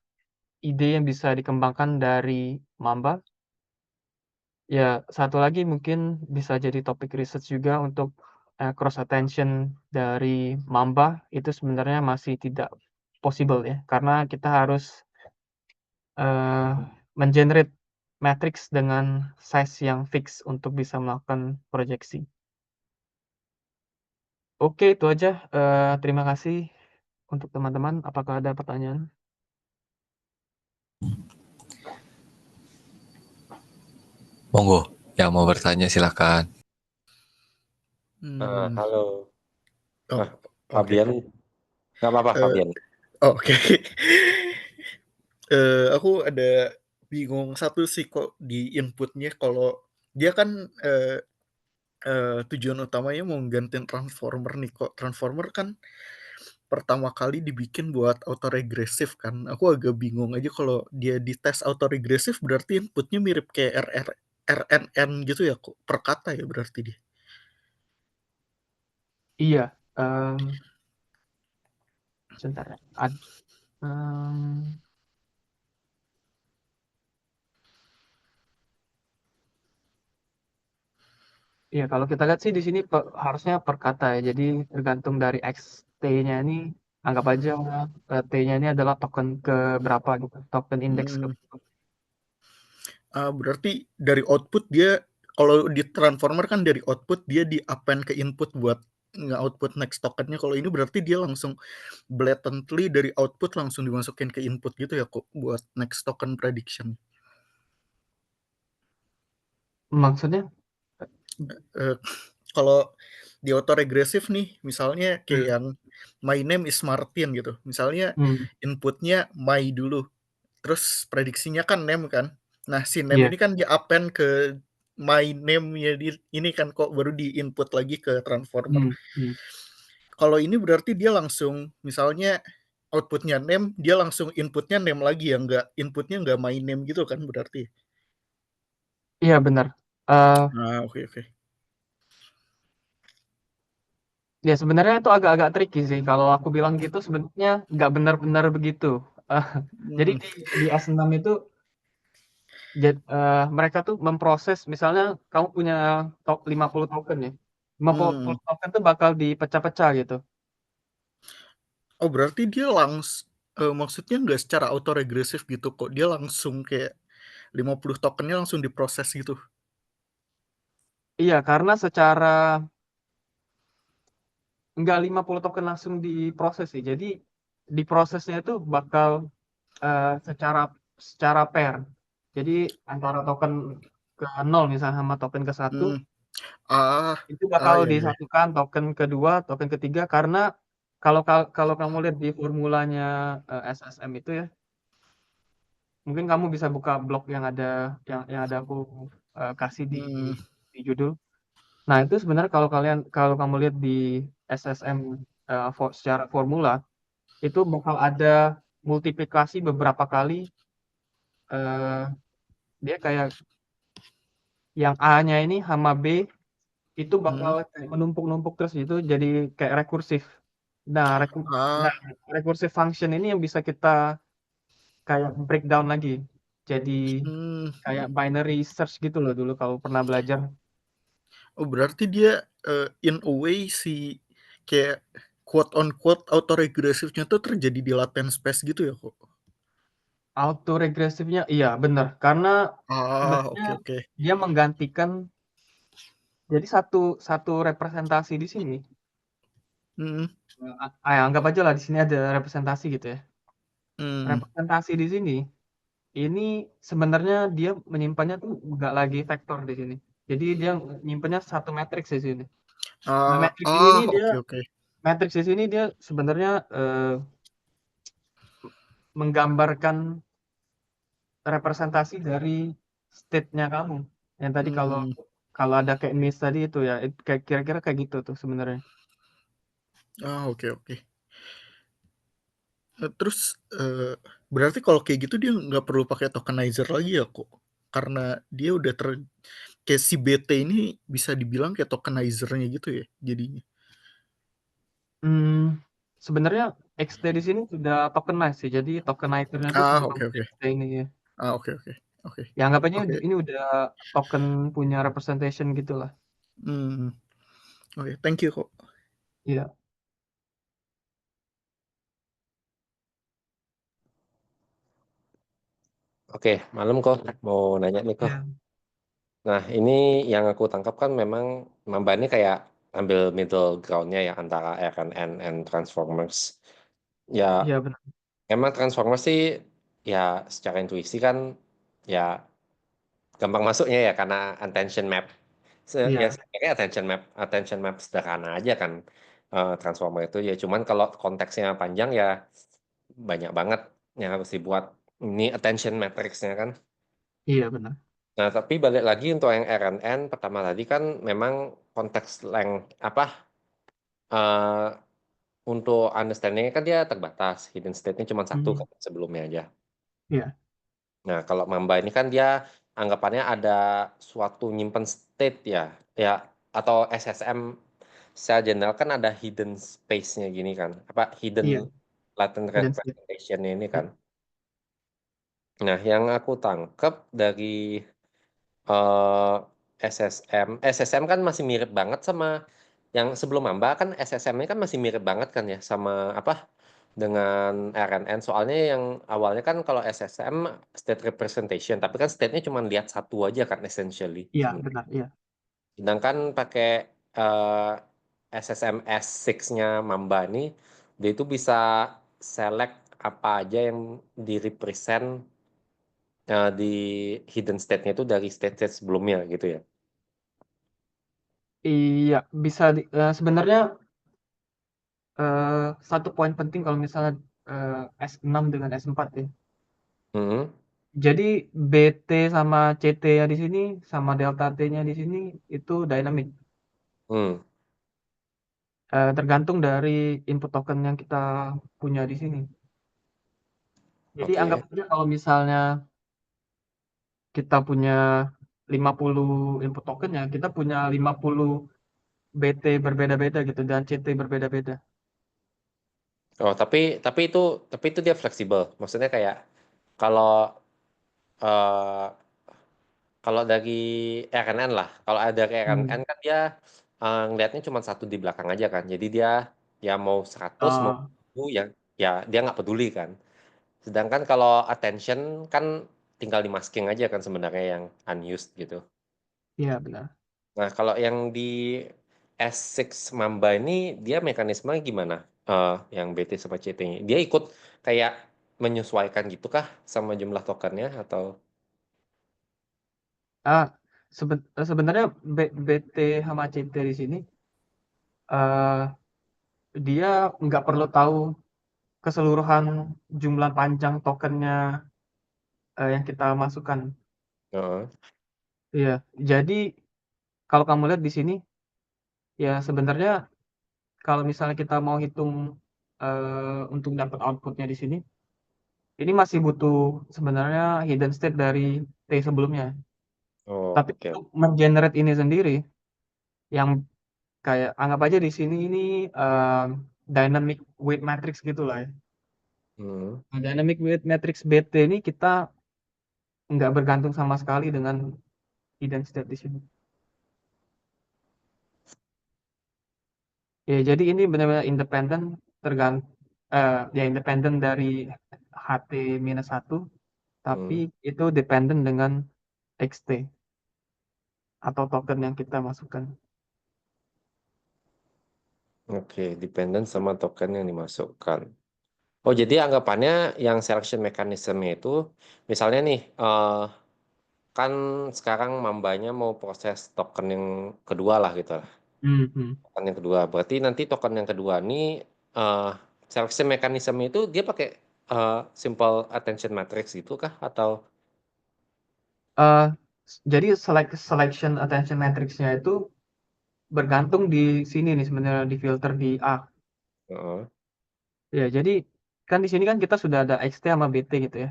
ide yang bisa dikembangkan dari Mamba. Ya, satu lagi mungkin bisa jadi topik research juga untuk cross attention dari Mamba itu sebenarnya masih tidak possible ya, karena kita harus men-generate matriks dengan size yang fix untuk bisa melakukan proyeksi. Oke, itu aja, terima kasih untuk teman-teman. Apakah ada pertanyaan? Monggo, yang mau bertanya silakan. Halo, Oh, oke. Fabian. Nggak apa-apa, Eh, Fabian. Oke. Aku ada bingung satu sih kok di inputnya kalau dia kan tujuan utamanya mau gantiin transformer nih kok. Transformer kan pertama kali dibikin buat autoregresif kan. Aku agak bingung aja kalau dia dites autoregresif berarti inputnya mirip kayak RNN gitu ya kok. Per kata ya berarti dia. Iya, sebentar ya, iya, kalau kita lihat sih di sini harusnya per kata ya. Jadi tergantung dari XT-nya ini, anggap aja T-nya ini adalah token ke berapa gitu, token indeks ke. Berarti dari output dia kalau di transformer kan dari output dia di append ke input buat nge-output next tokennya. Kalau ini berarti dia langsung blatantly dari output langsung dimasukin ke input gitu ya kok buat next token prediction. Maksudnya? Eh, Kalau di autoregressive nih, misalnya kayak Hmm, yang my name is Martin gitu. Misalnya hmm, inputnya my dulu, terus prediksinya kan name kan. Nah si name iya, ini kan di append ke my name-nya ini kan kok baru di input lagi ke transformer. hmm, hmm. Kalau ini berarti dia langsung misalnya outputnya name, dia langsung inputnya name lagi ya, nggak inputnya nggak my name gitu kan berarti. Iya benar. Eh, Oke oke. Ya sebenarnya itu agak-agak tricky sih. Kalau aku bilang gitu sebenarnya nggak benar-benar begitu. Eh, jadi Hmm, di S6 itu mereka tuh memproses misalnya kamu punya 50 token ya. 50 hmm. token tuh bakal dipecah-pecah gitu. Oh berarti dia maksudnya nggak secara autoregresif gitu kok. Dia langsung kayak 50 tokennya langsung diproses gitu. Iya, karena secara nggak 50 token langsung diproses sih. Jadi diprosesnya itu bakal secara secara pair. Jadi antara token ke 0 misalnya sama token ke 1 Hmm. Ah, itu bakal iya iya. disatukan token kedua, token ketiga karena kalau kamu lihat di formulanya SSM itu ya, mungkin kamu bisa buka blog yang ada aku kasih Hmm. di judul. Nah, itu sebenarnya kalau kamu lihat di SSM secara formula itu bakal ada multiplikasi beberapa kali eh, dia kayak yang A-nya ini sama B itu bakal Hmm. kayak menumpuk-numpuk terus gitu jadi kayak rekursif. Nah, nah, Ah. recursive function ini yang bisa kita kayak breakdown lagi. Jadi Hmm. kayak binary search gitu loh dulu kalau pernah belajar. Oh berarti dia in a way si kayak quote on quote autoregresifnya tuh terjadi di latent space gitu ya kok. Auto regresifnya iya benar karena sebenarnya Oke oke. dia menggantikan jadi satu satu representasi di sini. Hmm. Anggap aja lah di sini ada representasi gitu ya. Hmm. Representasi di sini ini sebenarnya dia menyimpannya tuh nggak lagi vektor di sini. Jadi dia nyimpannya satu matriks di sini. Nah, Oke oke. matriks di sini dia sebenarnya menggambarkan representasi dari state-nya kamu. Yang tadi kalau Hmm. kalau ada kayak miss tadi itu ya, kayak kira-kira kayak gitu tuh sebenarnya. Oke oke. Terus, berarti kalau kayak gitu dia nggak perlu pakai tokenizer lagi ya kok? Karena dia udah kayak si BT ini bisa dibilang kayak tokenizer-nya gitu ya jadinya? Mmm, sebenarnya XT di sini sudah tokenize sih, jadi tokenizer-nya itu cuma Oke oke. XT ini ya. Oke oke. Oke. Ya anggap aja Oke. ini udah token punya representation gitulah. Oke, thank you kok. Iya. Oke, malam kok. Mau nanya nih kok. Iya. Nah, ini yang aku tangkap kan memang Mamba ini kayak ambil middle ground-nya ya antara RNN and Transformers. Ya, Iya benar. emang Transformers sih ya secara intuisi kan ya gampang masuknya ya karena attention map. Ya Iya. sebenarnya attention map sederhana aja kan Transformer itu ya. Cuman kalau konteksnya panjang ya banyak banget yang harus dibuat. Ini attention matrix-nya kan. Iya benar. Nah, tapi balik lagi untuk yang RNN pertama tadi kan memang konteks apa eh, untuk understanding-nya kan dia terbatas. Hidden state-nya cuma satu kan sebelumnya aja. Iya. Nah, kalau Mamba ini kan dia anggapannya ada suatu nyimpen state ya, ya atau SSM secara general kan ada hidden space-nya gini kan, apa hidden Iya. latent Hidden state. representation-nya ini Iya. kan. Nah, yang aku tangkap dari eh, SSM kan masih mirip banget sama yang sebelum Mamba kan SSM-nya kan masih mirip banget kan ya sama apa dengan RNN soalnya yang awalnya kan kalau SSM state representation tapi kan state-nya cuma lihat satu aja kan essentially Iya sebenarnya. benar. Iya. Sedangkan pakai SSM S6-nya Mamba ini dia itu bisa select apa aja yang di represent di hidden state-nya itu dari state-state sebelumnya gitu ya. Iya bisa sebenarnya satu poin penting kalau misalnya S6 dengan S4 ya. Hmm. Jadi BT sama CT-nya di sini sama delta T-nya di sini itu dynamic. Hmm. Tergantung dari input token yang kita punya di sini. Jadi anggap Oke. aja kalau misalnya kita punya 50 input token ya, kita punya 50 BT berbeda-beda gitu dan CT berbeda-beda. Oh, tapi itu dia fleksibel. Maksudnya kayak kalau eh, kalau dari RNN lah, kalau ada dari RNN Hmm. kan dia ngelihatnya cuma satu di belakang aja kan. Jadi dia ya mau 100 mau Ah, 1000 ya ya dia nggak peduli kan. Sedangkan kalau attention kan tinggal di masking aja kan sebenarnya yang unused gitu. iya benar. Nah, kalau yang di S6 Mamba ini dia mekanisme gimana? Yang BT sama CT-nya. Dia ikut kayak menyesuaikan gitu kah sama jumlah tokennya atau Ah, sebenarnya BT sama CT di sini eh dia nggak perlu tahu keseluruhan jumlah panjang tokennya yang kita masukkan. Heeh. Iya, jadi kalau kamu lihat di sini ya sebenarnya kalau misalnya kita mau hitung untuk dapat outputnya di sini, ini masih butuh sebenarnya hidden state dari T sebelumnya. Oh, Tapi oke. untuk mengenerate ini sendiri, yang kayak anggap aja di sini ini eh, dynamic weight matrix gitulah ya. Hmm. Nah, dynamic weight matrix BT ini kita nggak bergantung sama sekali dengan hidden state di sini. Ya, jadi ini benar-benar independen tergantung ya independen dari HT-1 tapi Hmm. itu dependen dengan XT atau token yang kita masukkan. Oke, dependent sama token yang dimasukkan. Oh, jadi anggapannya yang selection mechanism itu misalnya nih kan sekarang Mambanya mau proses token yang kedua lah gitu. Mhm. Token yang kedua. Berarti nanti token yang kedua ini uh, selection mechanism itu dia pakai simple attention matrix gitu kah atau Eh, jadi selection attention matrix-nya itu bergantung di sini nih sebenarnya di filter di A. Heeh, Ya, jadi kan di sini kan kita sudah ada XT sama BT gitu ya.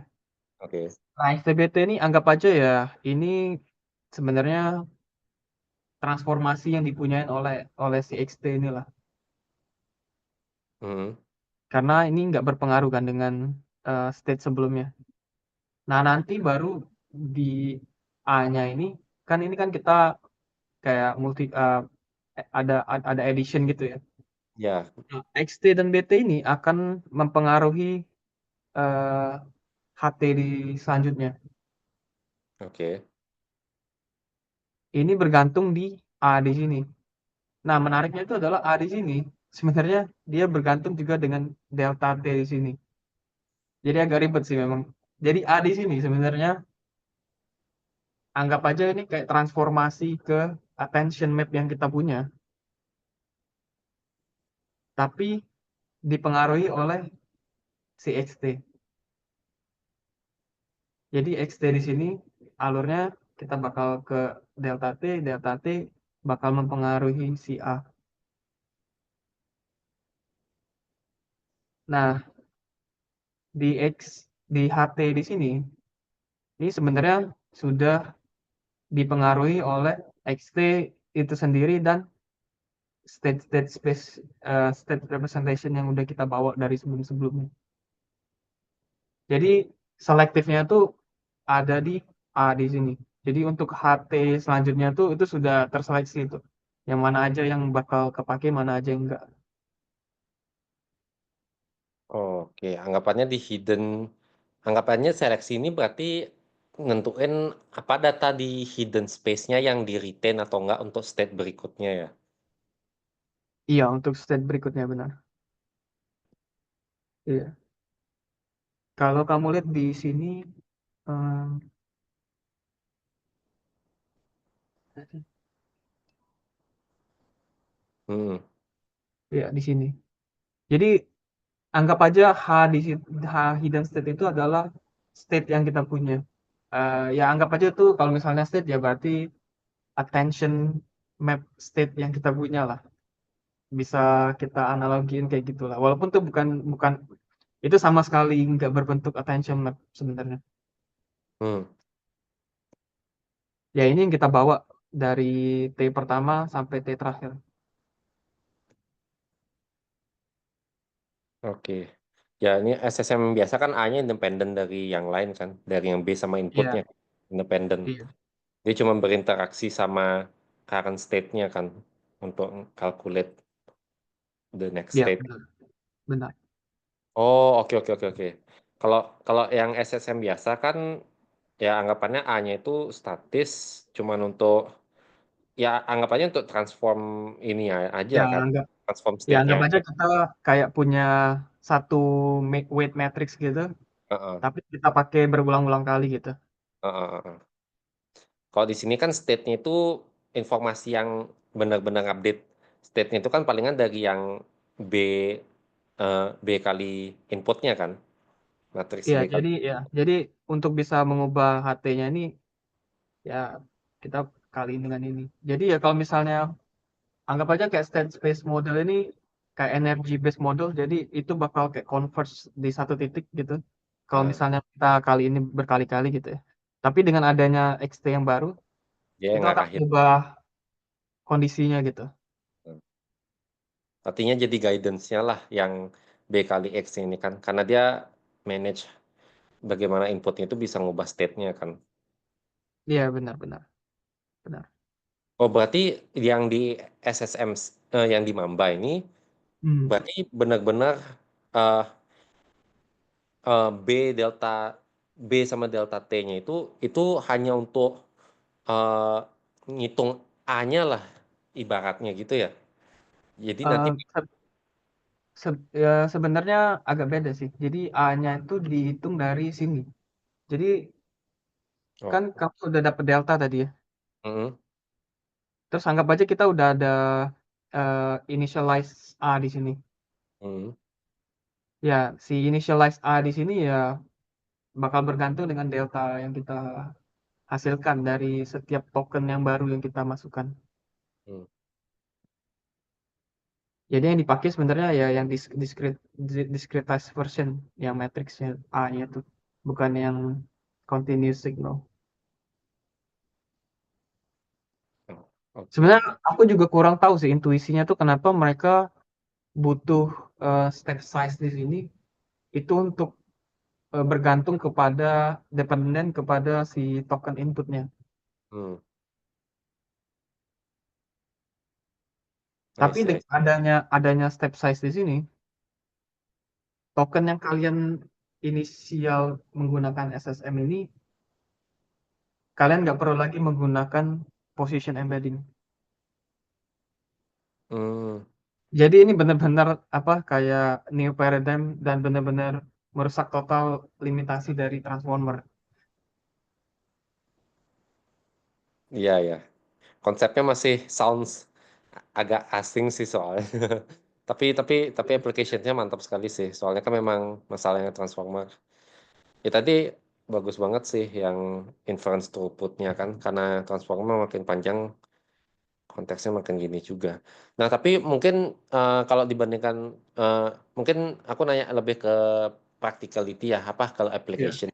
oke. Nah, XT BT ini anggap aja ya, ini sebenarnya transformasi yang dipunyain oleh oleh si XT inilah. Mhm, Karena ini nggak berpengaruh kan dengan state sebelumnya. Nah, nanti baru di A-nya ini kan kita kayak ada addition gitu ya. ya, Nah, XT dan BT ini akan mempengaruhi eh, HT di selanjutnya. oke. Ini bergantung di A di sini. Nah, menariknya itu adalah A di sini sebenarnya dia bergantung juga dengan delta T di sini. Jadi agak ribet sih memang. Jadi A di sini sebenarnya anggap aja ini kayak transformasi ke attention map yang kita punya, tapi dipengaruhi oleh si XT. Jadi XT di sini alurnya kita bakal ke delta T bakal mempengaruhi si A. Nah, di HT di sini ini sebenarnya sudah dipengaruhi oleh XT itu sendiri dan state space state representation yang udah kita bawa dari sebelum-sebelumnya. Jadi selektifnya tuh ada di A di sini. Jadi untuk HT selanjutnya tuh itu sudah terseleksi tuh. Yang mana aja yang bakal kepake, mana aja yang enggak. Oke, anggapannya seleksi ini berarti nentuin apa data di hidden space-nya yang di-retain atau enggak untuk state berikutnya ya? Iya, untuk state berikutnya benar. Iya. Kalau kamu lihat di sini, em, Hmm, ya di sini. Jadi anggap aja H hidden state itu adalah state yang kita punya. Ya anggap aja tuh kalau misalnya state ya berarti attention map state yang kita punya lah. Bisa kita analogiin kayak gitulah. Walaupun tuh bukan bukan itu sama sekali nggak berbentuk attention map sebenarnya. hmm, Ya ini yang kita bawa dari T pertama sampai T terakhir. oke. Ya ini SSM biasa kan A-nya independen dari yang lain kan, dari yang B sama inputnya Iya, independen. iya, Dia cuma berinteraksi sama current state-nya kan untuk calculate the next iya state. benar, benar. Oh, oke oke oke oke. Kalau kalau yang SSM biasa kan ya anggapannya A-nya itu statis cuman untuk ya anggapannya untuk transform ini aja Ya kan, anggap transform ya state-nya anggap aja aja. kita kayak punya satu weight matrix gitu, Heeh, tapi kita pakai berulang-ulang kali gitu. heeh, heeh. Kalau di sini kan state-nya itu informasi yang benar-benar update. State-nya itu kan palingan dari yang B B kali inputnya kan, matriks Iya, B kali. jadi untuk bisa mengubah HT-nya ini ya kita kaliin dengan ini. Jadi ya kalau misalnya anggap aja kayak state space model ini kayak energy based model, jadi itu bakal kayak converge di satu titik gitu. Kalau Nah, misalnya kita kali ini berkali-kali gitu ya. Tapi dengan adanya XT yang baru, dia yang itu akan ngarahin. mengubah kondisinya gitu. Artinya jadi guidance-nya lah yang B kali X ini kan. Karena dia manage bagaimana inputnya itu bisa ngubah state-nya kan. Iya, benar-benar. Benar. Oh, berarti yang di SSM, yang di Mamba ini, Hmm. berarti benar-benar eh, B delta B sama delta T-nya itu hanya untuk eh, ngitung A-nya lah, ibaratnya gitu ya. Jadi nanti, Eh, ya, sebenarnya agak beda sih. Jadi A-nya itu dihitung dari sini. Jadi oh, kan kamu udah dapet delta tadi ya. mm, Terus anggap aja kita udah ada initialize A di sini. mm, Ya, si initialize A di sini ya bakal bergantung dengan delta yang kita hasilkan dari setiap token yang baru yang kita masukkan. mm. Jadi yang dipakai sebenarnya ya yang discretized version, yang matriksnya A-nya tuh, bukan yang continuous signal. Oh, oke. Sebenarnya aku juga kurang tahu sih intuisinya tuh kenapa mereka butuh step size di sini itu untuk bergantung kepada dependen kepada si token inputnya. Hmm, I Tapi see, I dengan see. adanya step size di sini, token yang kalian inisial menggunakan SSM ini, kalian nggak perlu lagi menggunakan position embedding. Hmm, Jadi ini benar-benar apa kayak new paradigm dan benar-benar merusak total limitasi dari transformer. iya ya. Konsepnya masih sounds agak asing sih soalnya. Tapi application-nya mantap sekali sih. Soalnya kan memang masalahnya transformer. Ya tadi bagus banget sih yang inference throughput-nya kan karena transformer makin panjang konteksnya makin gini juga. Nah, tapi mungkin kalau dibandingkan mungkin aku nanya lebih ke practicality ya, apa kalau Iya. application.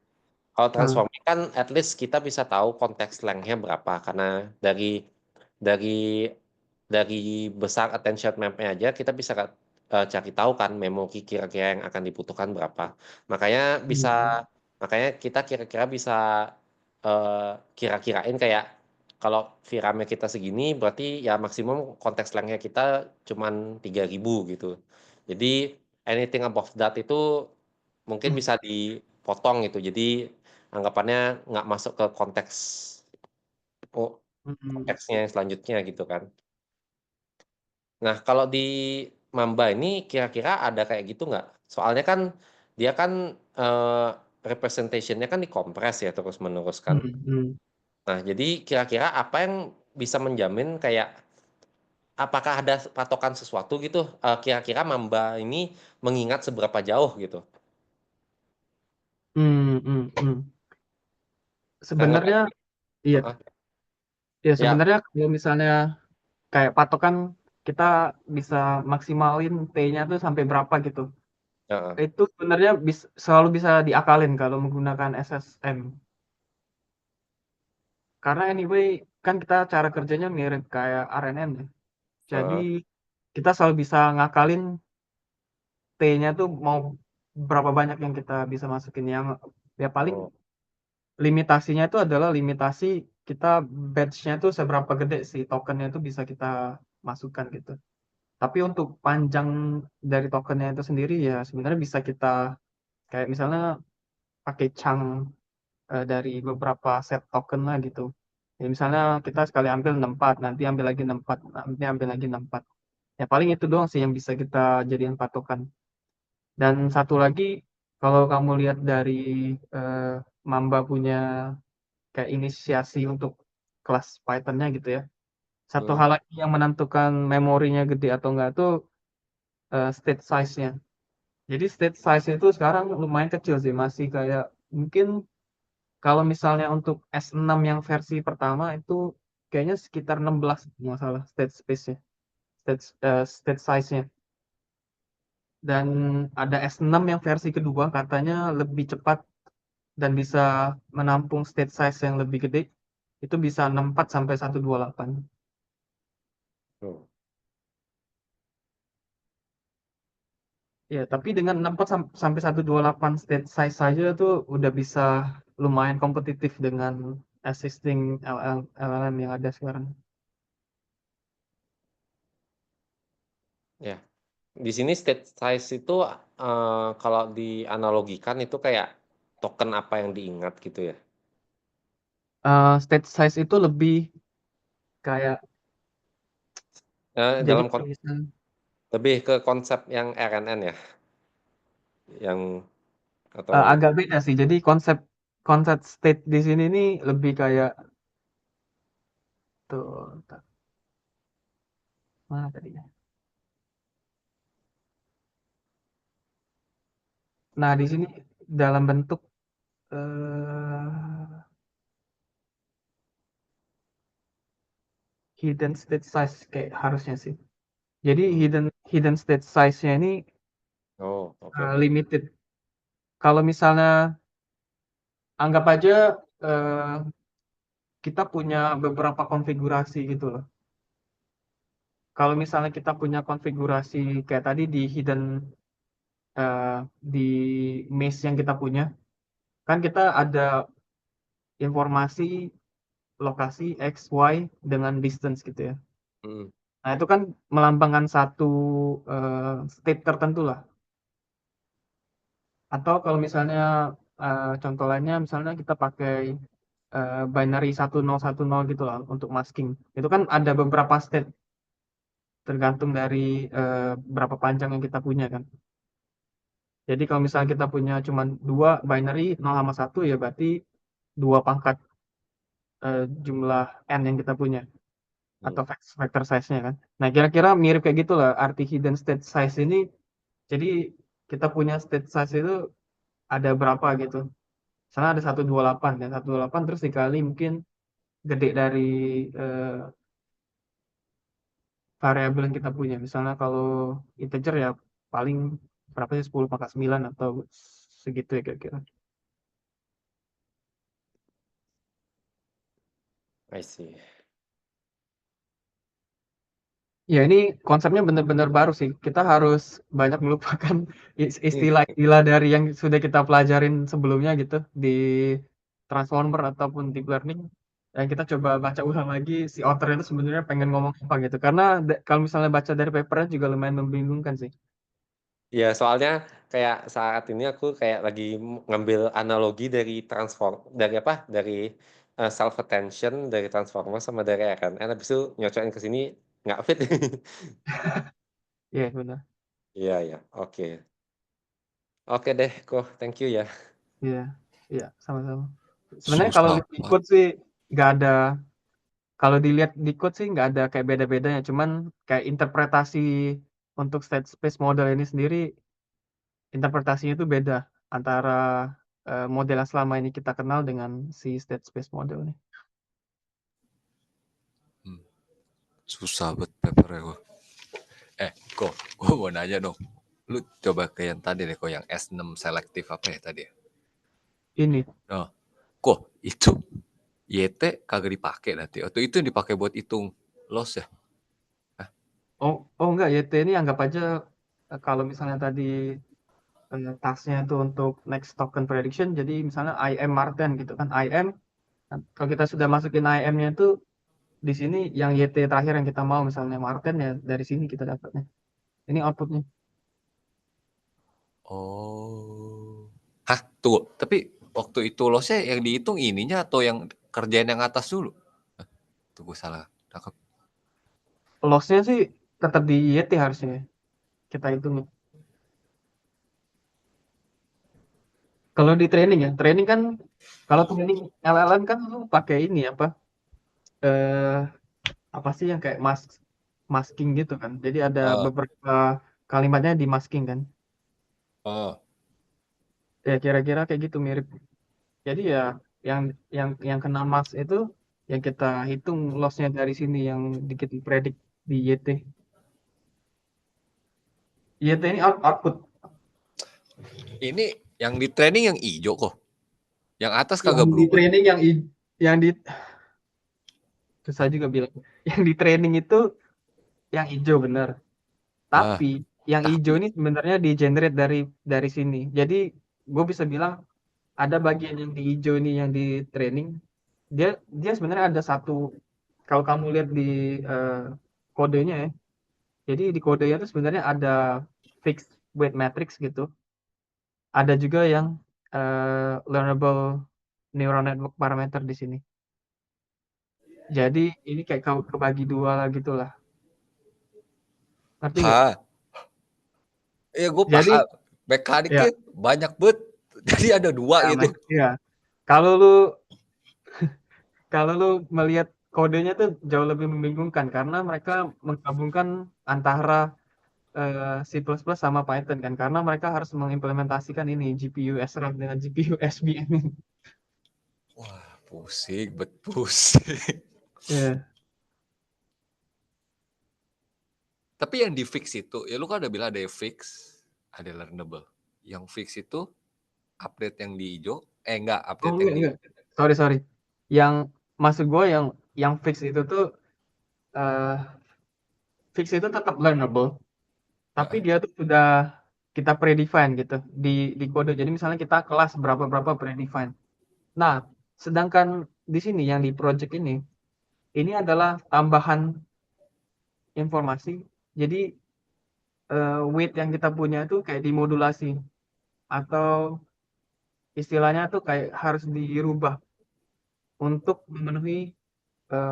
Kalau Hmm. transformer kan at least kita bisa tahu konteks length-nya berapa karena dari dari besar attention map-nya aja kita bisa cari tahu kan memori kira-kira yang akan dibutuhkan berapa. Makanya bisa Hmm. makanya kita kira-kira bisa kira-kirain kayak kalau VRAM-nya kita segini berarti ya maksimum konteks length-nya kita cuman 3.000 gitu. Jadi anything above that itu mungkin bisa dipotong gitu. Jadi anggapannya nggak masuk ke Hmm. konteksnya yang selanjutnya gitu kan. Nah, kalau di Mamba ini kira-kira ada kayak gitu nggak? Soalnya kan dia kan representation-nya kan dikompres ya terus-menerus kan. Hmm. Hmm. Nah, jadi kira-kira apa yang bisa menjamin kayak apakah ada patokan sesuatu gitu? Kira-kira Mamba ini mengingat seberapa jauh gitu? Hmm. Hmm. Hmm. Anggapan, Sebenarnya iya. ah, Ya ya, sebenarnya kalau misalnya kayak patokan kita bisa maksimalin T-nya tuh sampai berapa gitu. ya, Itu sebenarnya selalu bisa diakalin kalau menggunakan SSM. Karena anyway kan kita cara kerjanya mirip kayak RNN ya. Jadi ah, kita selalu bisa ngakalin T-nya tuh mau berapa banyak yang kita bisa masukin, yang ya paling oh, limitasinya itu adalah limitasi kita batch-nya tuh seberapa gede sih tokennya itu bisa kita masukkan gitu. Tapi untuk panjang dari tokennya itu sendiri ya sebenarnya bisa kita kayak misalnya pakai chunk dari beberapa set token lah gitu. Ya misalnya kita sekali ambil 64, nanti ambil lagi 64, nanti ambil lagi 64. Ya paling itu doang sih yang bisa kita jadikan patokan. Dan satu lagi, kalau kamu lihat dari eh, Mamba punya kayak inisiasi untuk kelas Python-nya gitu ya. Satu hmm, hal lagi yang menentukan memorinya gede atau enggak itu state size-nya. Jadi state size itu sekarang lumayan kecil sih, masih kayak mungkin kalau misalnya untuk S6 yang versi pertama itu kayaknya sekitar 16 kalau nggak salah state space-nya, state size-nya. Dan ada S6 yang versi kedua katanya lebih cepat dan bisa menampung state size yang lebih gede. Itu bisa 64 sampai 128. oh. Ya, tapi dengan 64 sampai 128 state size saja tuh udah bisa lumayan kompetitif dengan existing LLM yang ada sekarang. Ya. Di sini state size itu kalau dianalogikan itu kayak token apa yang diingat gitu ya. State size itu lebih kayak jadi Dalam misal lebih ke konsep yang RNN ya, yang atau agak beda sih. Jadi konsep konsep state di sini nih lebih kayak tuh bentar, mana tadi ya? Nah, di sini dalam bentuk eh, hidden state size kayak harusnya sih. Jadi hmm, hidden hidden state size-nya ini Oh, oke. limited. Kalau misalnya anggap aja kita punya beberapa konfigurasi gitu loh. Kalau misalnya kita punya konfigurasi kayak tadi di hidden di mesh yang kita punya, kan kita ada informasi lokasi X, Y dengan distance gitu ya. Mm. Nah, itu kan melambangkan satu state tertentu lah. Atau kalau misalnya contoh lainnya misalnya kita pakai binary 1010 gitu lah untuk masking. Itu kan ada beberapa state tergantung dari berapa panjang yang kita punya kan. Jadi kalau misalnya kita punya cuma 2 binary 0 sama 1 ya berarti 2 pangkat jumlah n yang kita punya atau vector size-nya kan. Nah, kira-kira mirip kayak gitulah arti hidden state size ini. Jadi kita punya state size itu ada berapa gitu. Misalnya ada 128 dan 128 terus dikali mungkin gede dari variabel yang kita punya. Misalnya kalau integer ya paling berapa sih 10 pangkat 9 atau segitu ya kira-kira. I see. Ya ini konsepnya benar-benar baru sih. Kita harus banyak melupakan istilah-istilah dari yang sudah kita pelajarin sebelumnya gitu di transformer ataupun deep learning. Dan kita coba baca ulang lagi si author itu sebenarnya pengen ngomong apa gitu. Karena kalau misalnya baca dari papernya juga lumayan membingungkan sih. Ya, soalnya kayak saat ini aku kayak lagi ngambil analogi dari dari apa? Dari self attention dari transformer sama dari RNN, habis itu nyocokin ke sini nggak fit. Iya benar. Iya ya, oke. Oke deh, kok thank you ya. Iya, iya sama-sama. Sebenarnya kalau Susah lihat di code sih nggak ada. Kalau dilihat di code sih nggak ada kayak beda-bedanya. Cuman kayak interpretasi untuk state space model ini sendiri interpretasinya itu beda antara model yang selama ini kita kenal dengan si state space model ini. susah banget papernya gue. Kok gue mau nanya dong. Lu coba ke yang tadi deh, kok yang S6 selektif apa ya tadi ya? Ini. Nah, kok itu YT kagak dipakai nanti? Atau itu yang dipakai buat hitung loss ya? Oh enggak, YT ini anggap aja kalau misalnya tadi tasknya itu untuk next token prediction, jadi misalnya IM Martin gitu kan, IM. Kalau kita sudah masukin IM-nya itu di sini yang YT terakhir yang kita mau misalnya Martin ya dari sini kita dapatnya. Ini outputnya. Oh. Hah, tuh. Tapi waktu itu lossnya yang dihitung ininya atau yang kerjaan yang atas dulu? Tuh gue salah tangkap. Loss-nya sih tetap di YT harusnya kita hitung. Kalau di training ya, training kan kalau training LLM kan lu pakai ini eh apa sih yang kayak masking gitu kan. Jadi ada beberapa kalimatnya di masking kan. Oh. Ya kira-kira kayak gitu mirip. Jadi ya yang kena mask itu yang kita hitung loss-nya dari sini yang dikit predik di YT. YT ini output. Ini yang di training yang hijau kok. Yang atas Yang kagak di berubah. training yang di susah juga bilang. Yang di training itu yang hijau bener. Tapi yang hijau ini sebenarnya di generate dari sini. Jadi gue bisa bilang ada bagian yang di hijau ini yang di training. Dia sebenarnya ada satu. Kalau kamu lihat di kodenya ya. Jadi di kodenya itu sebenarnya ada fixed weight matrix gitu. Ada juga yang learnable neural network parameter di sini. Jadi ini kayak kau kebagi dua lah gitulah. Ngerti nggak? Iya gue Jadi paham. Mekaniknya ya, banyak banget. Jadi ada dua gitu. ya. Kalau lu melihat kodenya tuh jauh lebih membingungkan karena mereka menggabungkan antara C++ sama Python kan karena mereka harus mengimplementasikan ini GPU SRAM dengan GPU SVM. Wah, pusing, pusing. Ya. Tapi yang di fix itu, ya lu kan udah bilang ada yang fix, ada learnable. Yang fix itu update yang di hijau, enggak Oh update yang di enggak. Sorry. Yang maksud gue yang fix itu tuh fix itu tetap learnable, tapi dia tuh sudah kita predefine gitu di kode. Jadi misalnya kita kelas berapa predefine. Nah, sedangkan di sini yang di project ini adalah tambahan informasi. Jadi weight yang kita punya tuh kayak dimodulasi atau istilahnya tuh kayak harus dirubah untuk memenuhi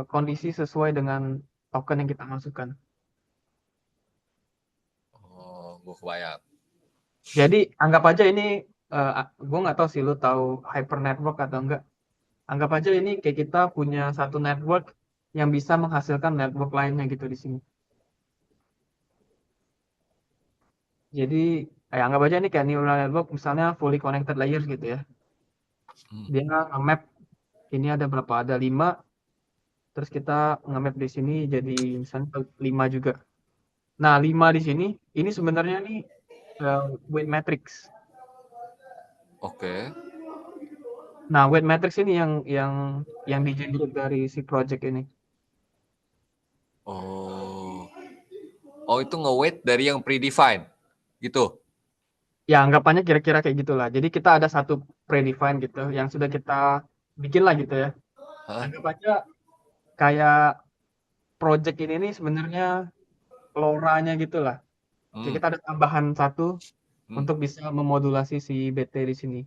kondisi sesuai dengan token yang kita masukkan. Oh, gue kebayang. Jadi anggap aja ini, gue nggak tahu sih lu tahu hyper network atau enggak. Anggap aja ini kayak kita punya satu network yang bisa menghasilkan network lainnya gitu di sini. Jadi anggap aja ini kayak neural network misalnya fully connected layers gitu ya. Dia nge-map ini ada berapa? Ada 5, terus kita nge-map di sini jadi misalnya 5 juga. Nah, 5 di sini ini sebenarnya nih weight matrix. Oke. Nah, weight matrix ini yang di-generate dari si project ini. Oh. Oh, itu nge-weight dari yang predefined gitu. Ya, anggapannya kira-kira kayak gitulah. Jadi kita ada satu predefined gitu yang sudah kita bikin lah gitu ya. Hah? Anggap aja kayak project ini nih sebenarnya LoRa-nya gitu lah. Kayak kita ada tambahan satu untuk bisa memodulasi si BT di sini.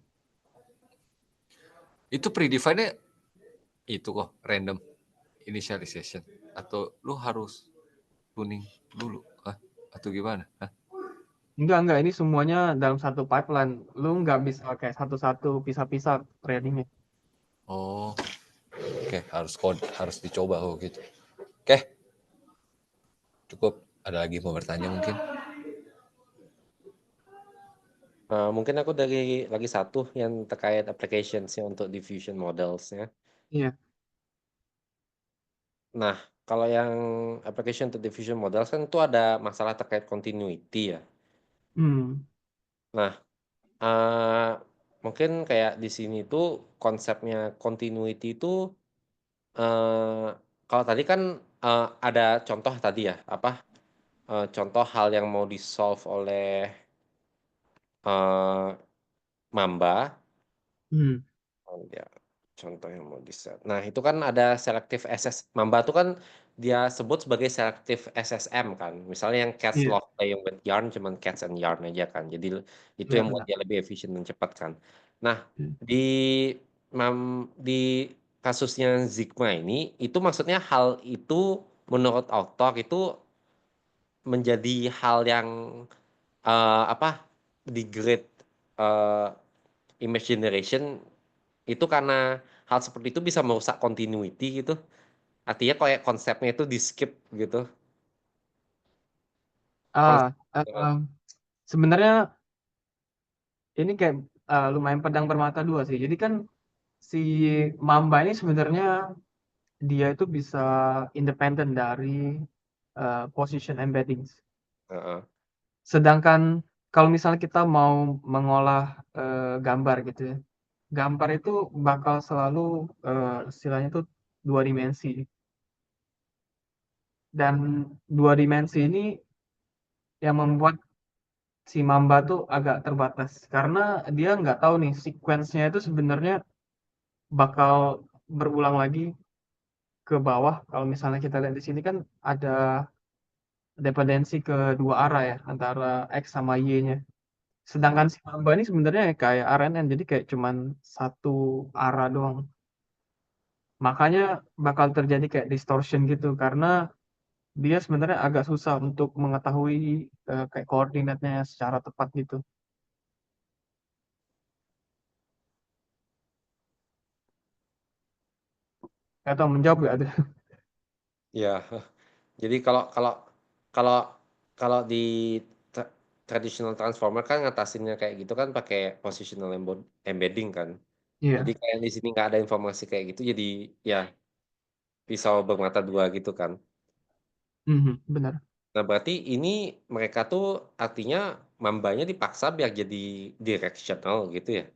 Itu predefined-nya itu kok random initialization atau lu harus tuning dulu atau gimana? Enggak, ini semuanya dalam satu pipeline. Lu nggak bisa kayak satu-satu pisah-pisah trainingnya. Oh, oke, harus dicoba gitu. Oke, cukup. Ada lagi mau bertanya mungkin? Mungkin aku dari lagi satu yang terkait applications-nya untuk diffusion models-nya. Iya. Nah, kalau yang application untuk diffusion models kan itu ada masalah terkait continuity ya. Nah, mungkin kayak di sini tuh konsepnya continuity itu kalau tadi kan ada contoh tadi ya, contoh hal yang mau di-solve oleh Mamba. Oh ya, contoh yang mau di-set. Nah, itu kan ada selective Mamba itu kan dia sebut sebagai selective SSM kan. Misalnya yang cats Iya. love playing with yarn cuman cats and yarn aja kan. Jadi itu Iya, yang buat benar. dia lebih efisien dan cepat kan. Nah, Hmm. di kasusnya Sigma ini itu maksudnya hal itu menurut author itu menjadi hal yang degrade image generation itu karena hal seperti itu bisa merusak continuity gitu. Artinya kayak konsepnya itu di skip gitu. Konsep, Sebenarnya ini kayak lumayan pedang bermata dua sih. Jadi kan si Mamba ini sebenarnya dia itu bisa independen dari position embeddings. Sedangkan kalau misalnya kita mau mengolah gambar gitu ya, gambar itu bakal selalu istilahnya itu 2 dimensi. Dan 2 dimensi ini yang membuat si Mamba tuh agak terbatas karena dia nggak tahu nih sequence-nya itu sebenarnya bakal berulang lagi ke bawah. Kalau misalnya kita lihat di sini kan ada dependensi ke dua arah ya antara X sama Y-nya. Sedangkan si Mamba ini sebenarnya kayak RNN jadi kayak cuman satu arah doang. Makanya bakal terjadi kayak distortion gitu karena dia sebenarnya agak susah untuk mengetahui kayak koordinatnya secara tepat gitu. Gak tahu menjawab gak ada. Ya, jadi kalau kalau kalau kalau di traditional transformer kan ngatasinnya kayak gitu kan pakai positional embedding kan. Jadi Iya. kayak di sini nggak ada informasi kayak gitu, jadi ya pisau bermata dua gitu kan. Benar. Nah, berarti ini mereka tuh artinya Mambanya dipaksa biar jadi directional gitu ya?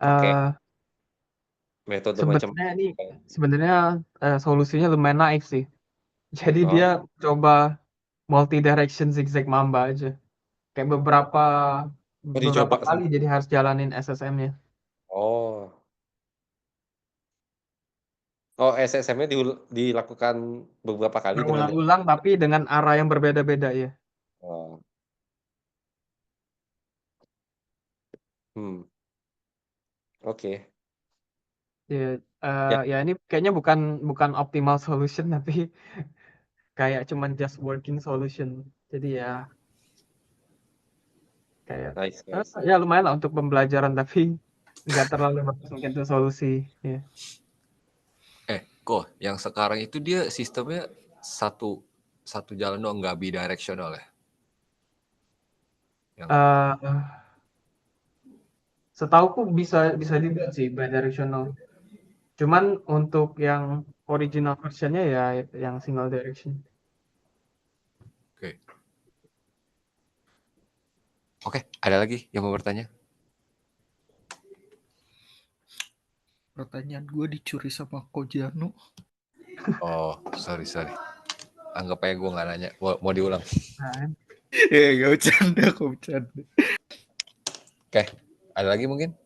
Pakai Eee, metode macam sebenarnya ini sebenarnya, solusinya lumayan naif sih. Jadi oh, dia coba multi direction zigzag Mamba aja. Kayak beberapa dicoba kali jadi harus jalanin SSM-nya. Oh. Oh, SSM-nya dilakukan beberapa kali dengan Berulang-ulang tapi dengan arah yang berbeda-beda ya. oh. Oke. Ya, Ya. ya ini kayaknya bukan optimal solution tapi kayak cuman just working solution. Jadi ya kayak Nice. ya lumayan lah untuk pembelajaran tapi nggak terlalu bagus mungkin itu solusi ya. Kok yang sekarang itu dia sistemnya satu jalan doang, nggak bidirectional ya? Setauku bisa juga sih bidirectional. Cuman untuk yang original versionnya ya yang single direction. Oke, ada lagi yang mau bertanya? Pertanyaan gue dicuri sama Kojano. Oh, sorry. Anggap aja gue nggak nanya. Mau diulang. Nah, Gak bercanda, kok bercanda. Oke, ada lagi mungkin?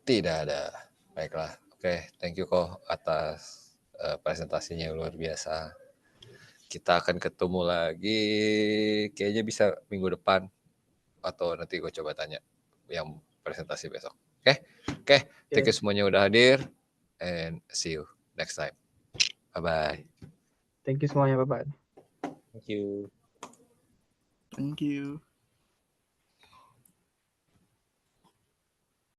Tidak ada. Baiklah. Oke, thank you kok atas presentasinya luar biasa. Kita akan ketemu lagi kayaknya bisa minggu depan atau nanti gue coba tanya yang presentasi besok. Oke. Thank you semuanya udah hadir and see you next time. Bye-bye. Thank you semuanya, Bapak. Thank you. Thank you.